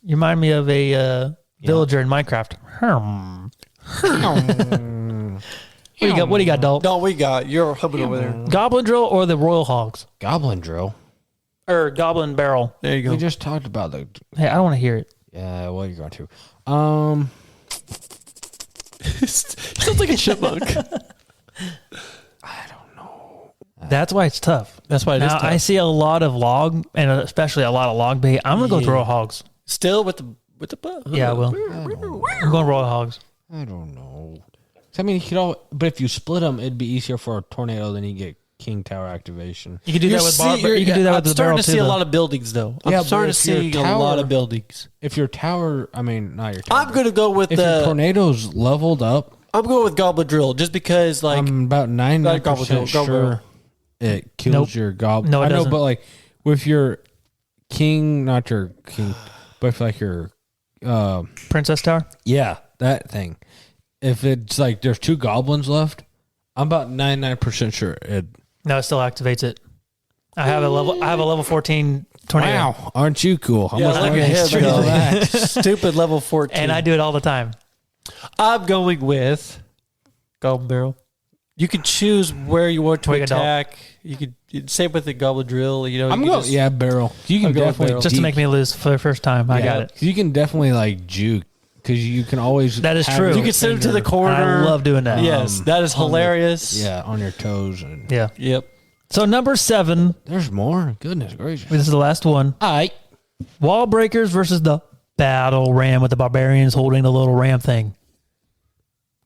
You remind me of a villager in Minecraft. What do you got, Dalton? No, we got. You're humming over there. Goblin Drill or the Royal Hogs? Goblin drill. Or Goblin Barrel? There you go. We just talked about the. Hey, I don't want to hear it. Yeah, well, you're going to. Sounds like a chipmunk. I don't know. That's why it's tough. That's why it is Now, tough. I see a lot of log, and especially a lot of log bait. I'm going to go with Royal Hogs. Still with the butt. Yeah, I will. I'm going Royal Hogs. I don't know. I mean, but if you split them, it'd be easier for a tornado than you get King Tower activation. You can do that with You can do that with I'm the starting barrel to too. see a though. lot of buildings, though. Yeah, I'm but starting to if your see a lot tower- of buildings. If your tower, I mean, not your tower. I'm going to go with If your tornado's leveled up, I'm going with Goblin Drill just because, like, I'm about Goblin 99% Drill, sure Goblin. it kills Nope. your goblin. No, it I know, doesn't. but like with your king, not your king, but if like your, Princess Tower? yeah, that thing. If it's like there's 2 goblins left, I'm about 99% sure it. No, it still activates it. I have a level 14 tornado. Wow, aren't you cool? yeah, Almost look like at him straight go. back. Stupid level 14. And I do it all the time. I'm going with Goblin Barrel. You can choose where you want to Wait, Dalton. attack. You could same with the Goblin Drill. You know, I'm you can going, just- yeah, barrel. You can I'll go with definitely barrel. Just to make me lose for the first time. I got it. You can definitely like juke because you can always. That is have true. your You can send him to the finger, corner. I love doing that. Yes, that is hilarious. Yeah, on your toes and. Yeah. Yep. So number 7, There's more. Goodness gracious. this is the last one. All right. Wall Breakers versus the Battle Ram with the barbarians holding the little ram thing.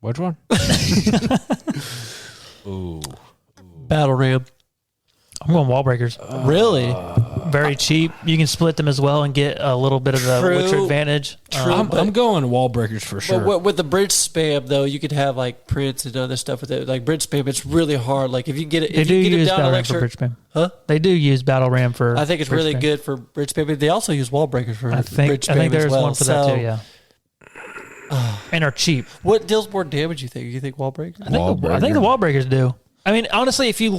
Which one? Ooh. Battle Ram. I'm going Wall Breakers. Really? very cheap. You can split them as well and get a little bit of the Witcher advantage. I'm going wall breakers for sure. But with the bridge spam, though, you could have like prints and other stuff with it. Like bridge spam, it's really hard. Like if you get it, They if do you get it use down Battle to Ram for bridge spam. huh? They do use Battle Ram for. I think it's bridge really spam. good for bridge spam. But they also use wall breakers for I think bridge spam there's as well. one for that too. Yeah. And are cheap. What deals more damage? You think? You think wall breakers? I think the wall breakers do. I mean, honestly, if you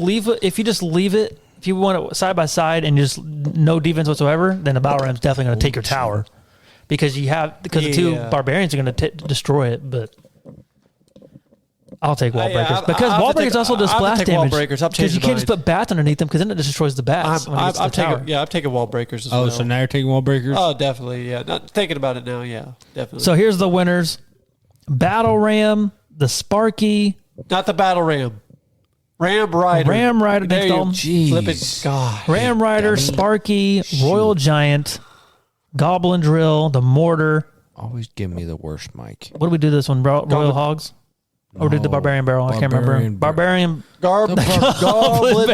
just leave it, if you want it side by side and just no defense whatsoever, then the Battle Ram's definitely going to take your tower because the two barbarians are going to destroy it. But I'll take wall breakers because wall breakers also does splash damage. Because you can't just put bats underneath them because then it just destroys the bats. I'm taking wall breakers as well. Oh, so now you're taking wall breakers? Oh, definitely. Yeah, not thinking about it now. Yeah, definitely. So here's the winners: Battle Ram, the Sparky, not the Battle Ram. Ram Rider. There you Dalton. Jeez. God. Ram Rider, Sparky, Royal Giant, Goblin Drill, the Mortar. Always give me the worst, Mike. What did we do this one? Royal Hogs? Or did the Barbarian Barrel? I can't remember. Barbarian Goblin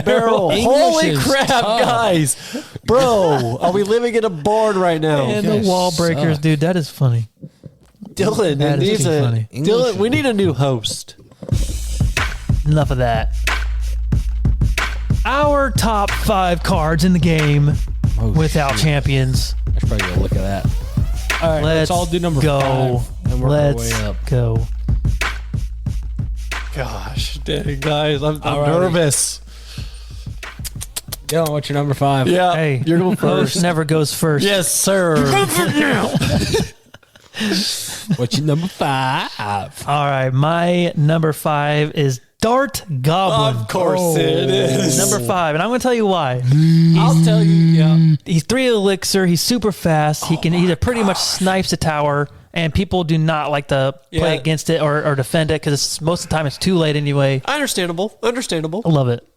Barrel. Holy crap, guys. Bro, are we living in a barn right now? And the Wall Breakers, dude. That is funny. Dylan, That is too funny. Dylan, we need a new host. Enough of that. Our top 5 cards in the game without champions. I should probably go look at that. All right, let's all do number go. 5 and work our way up. Go. Gosh, dang, guys, I'm nervous. Dylan, what's your number 5? Yeah, Hey, you're going host first. never goes first. Yes, sir. What's your number 5? All right, my number 5 is Dart Goblin. Of course it is. Number 5, and I'm going to tell you why. I'll tell you, yeah. He's 3 elixir. He's super fast. He pretty much snipes a tower, and people do not like to play against it or defend it because most of the time it's too late anyway. Understandable. I love it.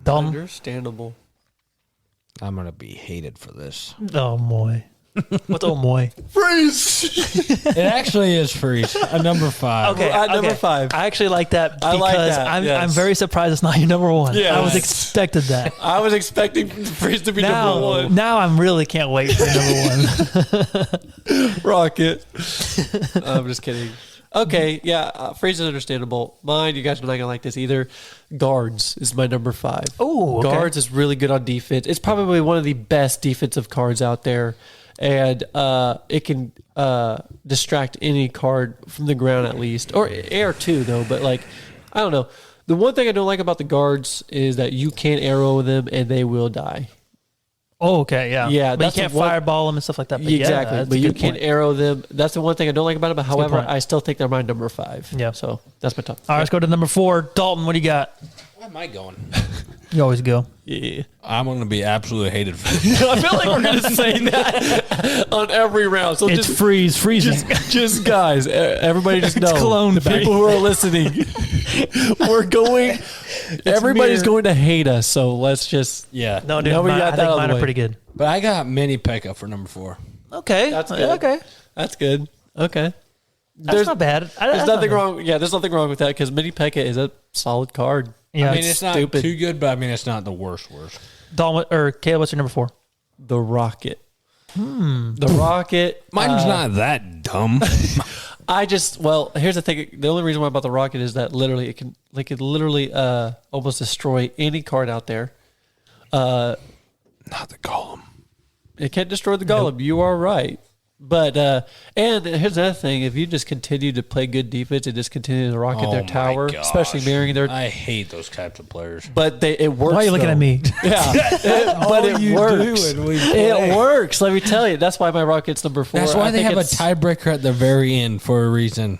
Dalton? Understandable. I'm going to be hated for this. Oh, boy. What's oh, boy? Freeze. It actually is Freeze. A number 5. Okay, number 5. I actually like that because I like that, I'm very surprised it's not your number 1. Yes. I was expected that. I was expecting Freeze to be number 1. Now I really can't wait for number 1. Rocket. I'm just kidding. Okay, yeah, Freeze is understandable. Mine, you guys are not going to like this either. Guards is my number 5. Oh, okay. Guards is really good on defense. It's probably one of the best defensive cards out there. And it can distract any card from the ground at least. Or air too, though. But, like, I don't know. The one thing I don't like about the guards is that you can't arrow them and they will die. Oh, okay, yeah. Yeah, but you can't fireball them and stuff like that. But exactly. Yeah, but you can't arrow them. That's the one thing I don't like about it. But however, point. I still think they're my number 5. Yeah. So that's my top. All right, let's go to number 4. Dalton, what do you got? Where am I going? You always go. Yeah. I'm going to be absolutely hated for this. I feel like we're going to say that on every round. So It's just freezing. just guys, everybody just know. clone the bait. people who are listening. We're going. Everybody's mirror. going to hate us. So let's just. Yeah. No, dude, No, we got I that think out of mine the are way. pretty good. But I got Mini Pekka for number 4. Okay, That's good. Okay, That's good. Okay. that's not bad. There's nothing wrong. Yeah, there's nothing wrong with that because Mini Pekka is a solid card. Yeah, I mean, it's not stupid. too good, but I mean, it's not the worst. Dalton or Caleb, what's your number 4? The Rocket. The Rocket. Mine's not that dumb. Here's the thing. The only reason why I bought the Rocket is that literally it can literally almost destroy any card out there. Not the Golem. It can't destroy the Golem. Nope. You are right. But and here's the other thing: if you just continue to play good defense and just continue to rocket their tower, especially mirroring their, I hate those types of players. But it works. Why are you looking at me? Yeah, but it works. It works. Let me tell you. That's why my Rocket's number 4. That's why they have a tiebreaker at the very end for a reason.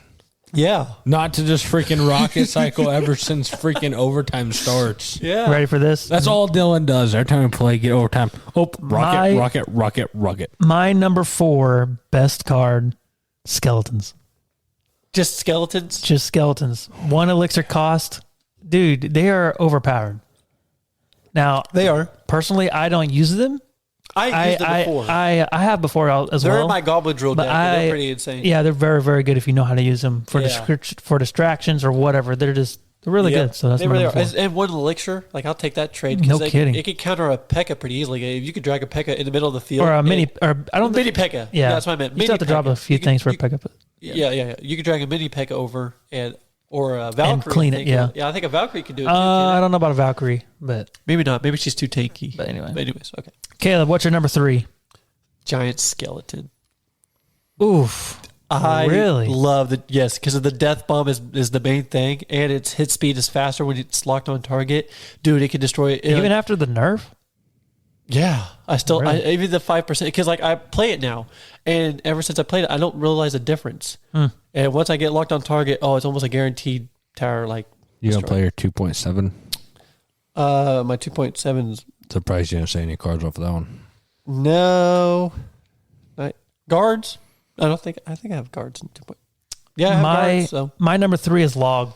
Yeah, not to just freaking rocket cycle ever since freaking overtime starts. Yeah, ready for this? That's all Dylan does every time we play. Get overtime. Oh, rocket. My number 4 best card, skeletons. Just skeletons. Just skeletons. 1 elixir cost, dude. They are overpowered. Now they are. Personally, I don't use them. I used them before. I have before as well. They're in my Goblin Drill deck. They're pretty insane. Yeah, they're very, very good if you know how to use them for for distractions or whatever. They're just They're really Yep. good. So that's they my really number are. 4. And one elixir, like I'll take that trade. No It, kidding. It could counter a P.E.K.K.A. pretty easily. If you could drag a P.E.K.K.A. in the middle of the field. Or a mini, or I don't mini think, P.E.K.K.A. yeah. That's what I meant. You still have to drop a few things for a pickup. Yeah. You could drag a mini P.E.K.K.A. over or a Valkyrie. And clean it, yeah. Yeah, I think a Valkyrie could do it too. I don't know about a Valkyrie, but Maybe not. Maybe she's too tanky. But anyway. Anyways, okay. Caleb, what's your number 3? Giant skeleton. Oof. I Really? love the because of the death bomb is the main thing, and its hit speed is faster when it's locked on target. Dude, it can destroy Even after the nerf? Yeah, I still Really? even the 5% because like I play it now, and ever since I played it, I don't realize a difference. And once I get locked on target, it's almost a guaranteed tower. Like You gonna play your 2.7? my 2.7s. Surprised you didn't say any cards off of that one. No, guards. I think I have guards in 2. Yeah, I have guards. So My number 3 is log.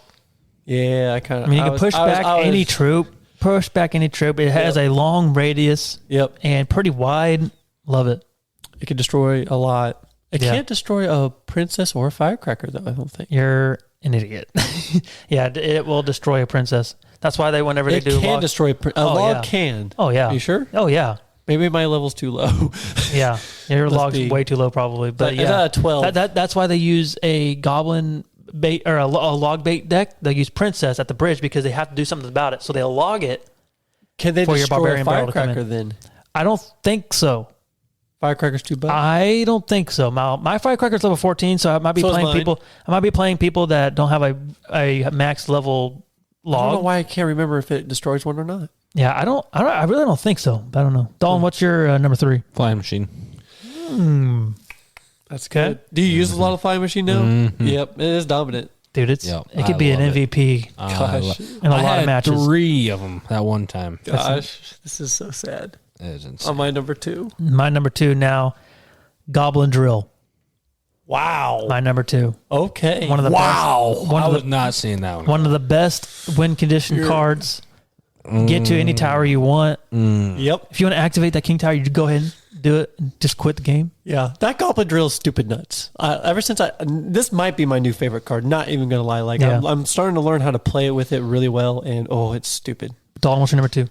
yeah, I kind of. I mean, you can push back any troop. Push back any troop. It has a long radius. Yep, And pretty wide. Love it. it can destroy a lot. It Yeah. can't destroy a princess or a firecracker, though. I don't think. You're an idiot. Yeah, it will destroy a princess. That's why whenever they It do can log, destroy a log. yeah. Can. Oh yeah. Are you sure? Oh yeah. Maybe my level's too low. Yeah. Your Must log's be. way too low probably. But Is yeah. that a 12? That's why they use a goblin bait or a log bait deck. They use princess at the bridge because they have to do something about it. So they'll log it. Can they for your destroy a barbarian barrel to come firecracker in. then? I don't think so. Firecracker's too bad. I don't think so. My firecracker's level 14, so I might be So is playing mine. people. I might be playing people that don't have a max level I don't know log. why I can't remember if it destroys one or not. Yeah, I really don't think so. But I don't know. Dalton, what's your number 3? Flying machine. That's Okay. good. Do you use a lot of flying machine now? Mhm. Yep, it is dominant. Dude, it Yep, could I be an love it. MVP Gosh, in a lot I had of matches. 3 of them that one time. gosh, this is so sad. It is insane. On my number 2. My number 2 now, Goblin Drill. Wow. My number 2. Okay. One of the Wow. One I of was the- not seeing that one. One of the best win condition cards. Get to any tower you want. Yep. If you want to activate that king tower, you go ahead and do it and just quit the game. Yeah, that Goblin Drill is stupid nuts. Ever since this might be my new favorite card. Not even gonna lie. Like Yeah. I'm starting to learn how to play with it really well, and it's stupid. Dalton, what's your number 2?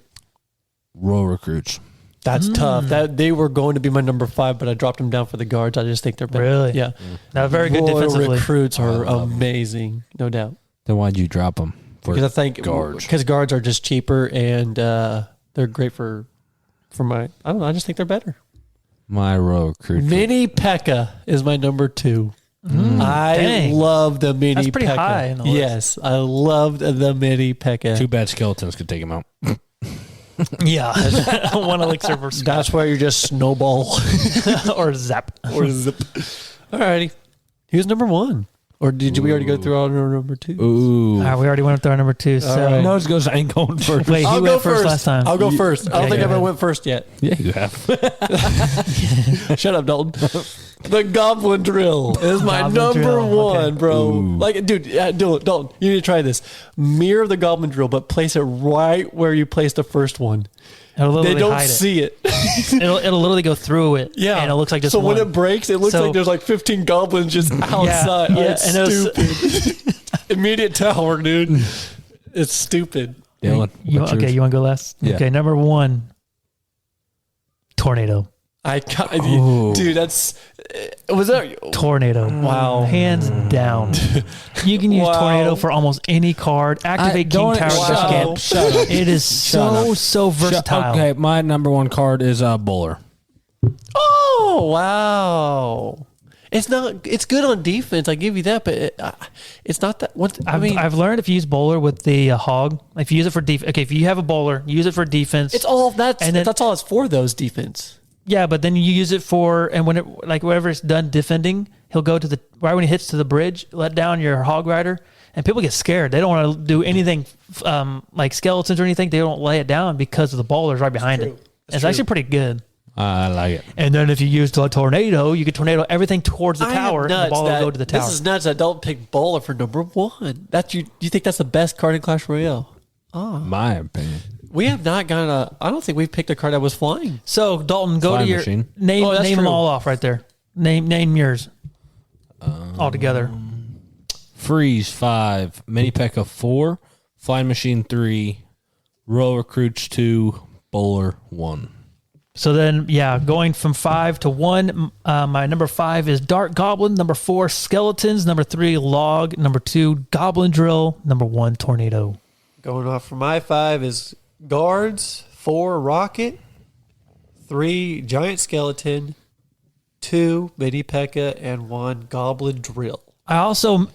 Royal recruits. That's tough. That they were going to be my number 5, but I dropped them down for the guards. I just think they're better. Really? Yeah. Now, very good Royal defensively. recruits are I love 'em. amazing, no doubt. Then why'd you drop them? Because I think guards. because guards are just cheaper and they're great for my. I don't know. I just think they're better. My royal recruit. Mini P.E.K.K.A. is my number 2. I dang. love the mini That's pretty P.E.K.K.A. high in the list. Yes, I loved the mini P.E.K.K.A. Too bad skeletons could take him out. Yeah. One elixir for That's where you just snowball or zap. or zip. Alrighty, who's number 1? Or did we already go through our number 2? Ooh. All right, we already went through our number 2. So right. No, it goes. I ain't going first. wait, he I'll went go first last time. I'll go first. I don't Okay, think go I ever ahead. went first yet. Yeah, you have. Shut up, Dalton. The Goblin Drill is my Goblin number Drill, 1, okay. bro. Ooh. Like, dude, Dalton, you need to try this. Mirror the Goblin Drill, but place it right where you placed the first one. It'll They literally don't hide it. see it. It'll literally go through it. Yeah, And it looks like just so one. when it breaks, it looks So- like there's like 15 goblins just outside. yeah, It's and it was- stupid. Immediate tower, dude. It's stupid. Dylan. You what's want yours? to go last? Yeah. Okay, number 1, Tornado. Ooh. Dude, that's was that Tornado. Wow. Hands down. You can use Wow. Tornado for almost any card. Activate King don't- Tower Wow. again. Shut up. It is Shut so versatile. Okay, my number 1 card is Bowler. Oh, wow. It's not. It's good on defense. I give you that, but it's not that. What I mean, I've learned if you use bowler with the hog, if you use it for defense. Okay, if you have a bowler, use it for defense. it's all that's and then- that's all it's for. Those defense. Yeah, but then you use it for, and when it whenever it's done defending, he'll go to the right when he hits to the bridge, let down your hog rider, and people get scared. They don't want to do anything like skeletons or anything. They don't lay it down because of the bowlers right behind it. It's actually pretty good. I like it. And then if you use the tornado, you can tornado everything towards the I am tower, and the nuts ball will that- go to the tower. This is nuts. I don't pick Bowler for number 1. That you think that's the best card in Clash Royale? My opinion. We have not gotten a. I don't think we've picked a card that was flying. So Dalton, go Flying to your machine. name. Oh, that's Name them true. all off right there. Name yours all together. Freeze 5, Mini P.E.K.K.A. 4, Flying Machine 3, Royal Recruits 2, Bowler 1. So then, going from 5 to 1, my number 5 is Dart Goblin. Number 4, Skeletons. Number 3, Log. Number 2, Goblin Drill. Number 1, Tornado. Going off for my 5 is Guards, 4, Rocket, 3, Giant Skeleton, 2, Mini P.E.K.K.A., and 1, Goblin Drill. I also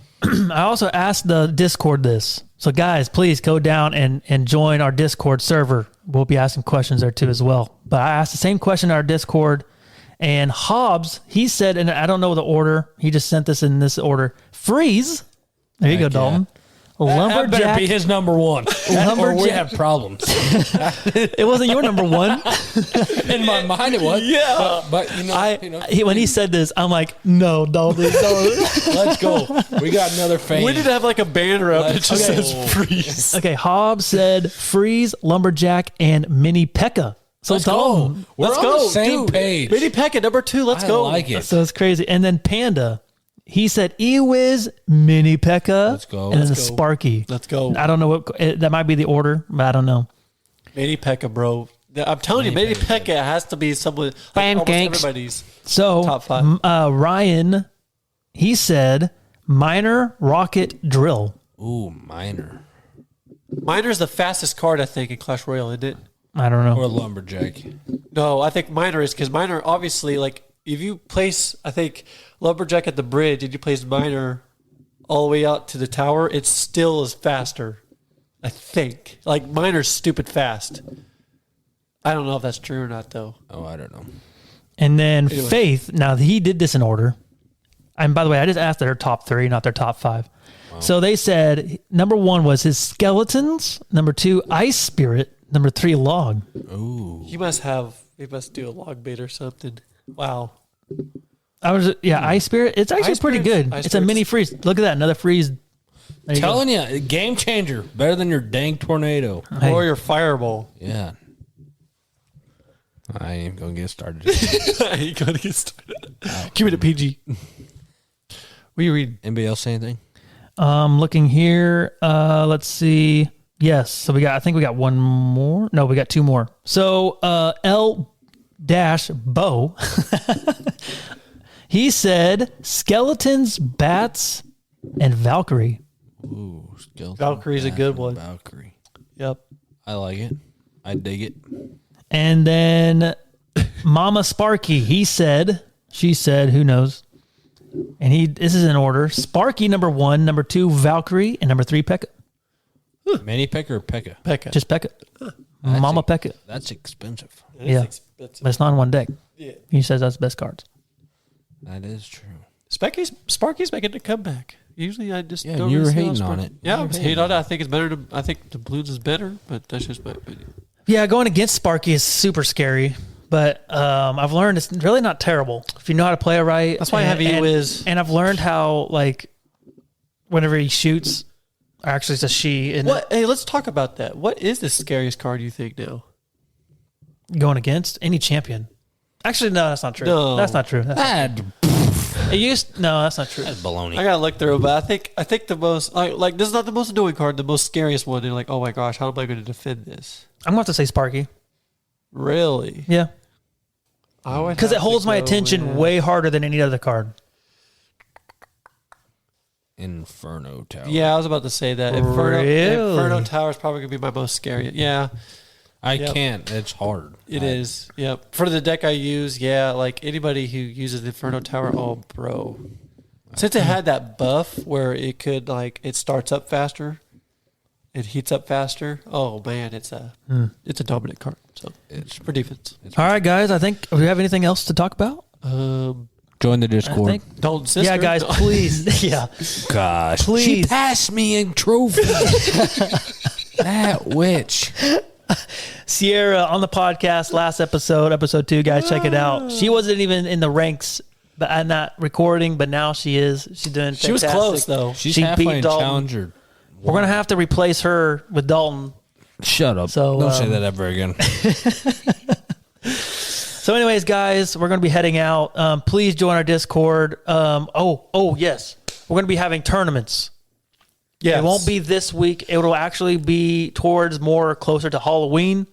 asked the Discord this. So guys, please go down and join our Discord server. We'll be asking questions there too as well. But I asked the same question in our Discord, and Hobbs, he said, and I don't know the order, he just sent this in this order. Freeze. There you go, Dalton. That better be his number 1. Or we have problems. It wasn't your number 1. In my mind, it was. Yeah. But when he said this, I'm like, no, Dalton. Let's go. We got another fan. We need to have like a banner up that just says Freeze. Okay, Hobbs said Freeze, Lumberjack, and Mini P.E.K.K.A. So Let's Dalton, go. We're on the same page. Mini P.E.K.K.A. number 2. Let's I go. like it. So it's crazy. And then Panda, he said E-Wiz, Mini P.E.K.K.A. Let's go. And then Let's the go. Sparky. Let's go. I don't know that might be the order, but I don't know. Mini P.E.K.K.A., bro. I'm telling you, Mini P.E.K.K.A. has to be someone. Pancakes. Almost everybody's. So Top 5. Ryan, he said Miner, Rocket, Drill. Ooh, Miner. Miner's the fastest card, I think, in Clash Royale, isn't it? I don't know. Or Lumberjack. No, I think Miner is, because Miner, obviously, like, if you place, I think, Lumberjack at the bridge and you place Miner all the way out to the tower, it still is faster. I think. Like, Miner's stupid fast. I don't know if that's true or not, though. Oh, I don't know. And then Anyway. Faith, now he did this in order. And by the way, I just asked their top 3, not their top 5. Wow. So they said number 1 was his Skeletons. Number 2, Ice Spirit. Number 3, Log. Ooh. He must do a log bait or something. Wow. Ice Spirit. It's actually Ice pretty Spirit's- good. Ice It's a mini freeze. Look at that, another freeze. There you go. Telling you, game changer. Better than your dang tornado. Hey. Or your fireball. Yeah. I ain't going to get started. You gotta get started. Keep it a PG. What you read? Anybody else say anything? Looking here. Let's see. Yes. So I think we got one more. No, we got 2 more. So L-Bo, he said Skeletons, Bats, and Valkyrie. Ooh, skeleton. Valkyrie's a good one. Valkyrie. Yep. I like it. I dig it. And then Mama Sparky, she said, who knows? And this is in order. Sparky, number 1, number 2, Valkyrie, and number 3, P.E.K.K.A. Mini P.E.K.K.A. or P.E.K.K.A.? P.E.K.K.A. Just P.E.K.K.A. Mama P.E.K.K.A. That's expensive. Yeah. But it's not in one deck. Yeah. He says that's the best cards. That is true. Sparky's making a comeback. Usually I just Yeah, don't you really were see hating how on Sparky- it. Yeah, You I were was hating hating on it. I think it's better. I think the Blues is better, but that's just my opinion. Yeah, going against Sparky is super scary. But I've learned it's really not terrible if you know how to play it right. That's why I have E-Wiz. And I've learned how, like, whenever he shoots, actually it's a she. And What? Hey, let's talk about that. What is the scariest card you think now? going against any champion. Actually, no, that's not true. No. That's not true. That's No, that's not true. baloney. I gotta look through, but I think the most like this is not the most annoying card. The most scariest one. They're like, oh my gosh, how am I going to defend this? I'm going to have to say Sparky. Really? Yeah. Because Because it holds my attention way harder than any other card. Inferno Tower. Yeah, I was about to say that. Really? Inferno Tower is probably going to be my most scary. Yeah, I Yep. can't. It's hard. it is. Yep. For the deck I use, yeah, like anybody who uses the Inferno Tower, oh, bro. Since it had that buff where it could, like, it starts up faster, it heats up faster. Oh, man, it's a dominant card. So it's for defense. All right, guys. Do we have anything else to talk about? Join the I Discord. think. Dalton's sister. Yeah, guys, please. Yeah. Gosh. Please. She passed me a trophy. That witch. Sierra on the podcast last episode 2, guys, check it out. She wasn't even in the ranks, but I'm not recording, but now she is. She's doing fantastic. She was close, though. She's She halfway beat in Dalton. Challenger. We're going to have to replace her with Dalton. Shut up. So, Don't say that ever again. So anyways, guys, we're going to be heading out. Please join our Discord. Yes. We're going to be having tournaments. Yes. It won't be this week. It'll actually be towards more closer to Halloween.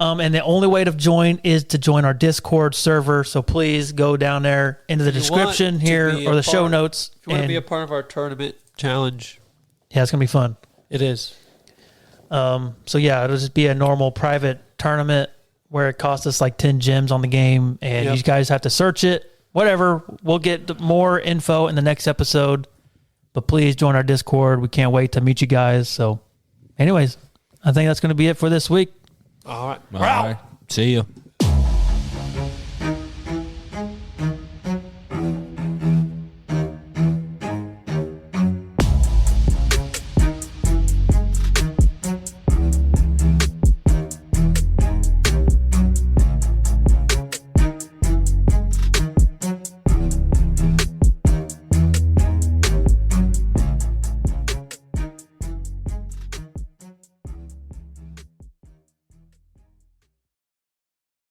And the only way to join is to join our Discord server. So please go down there into the description here or the show notes. If you want to be a part of our tournament challenge. Yeah, it's going to be fun. It is. So yeah, it'll just be a normal private tournament where it costs us like 10 gems on the game. And you guys have to search it. Whatever. We'll get more info in the next episode. But please join our Discord. We can't wait to meet you guys. So anyways, I think that's going to be it for this week. All right. All right. See you.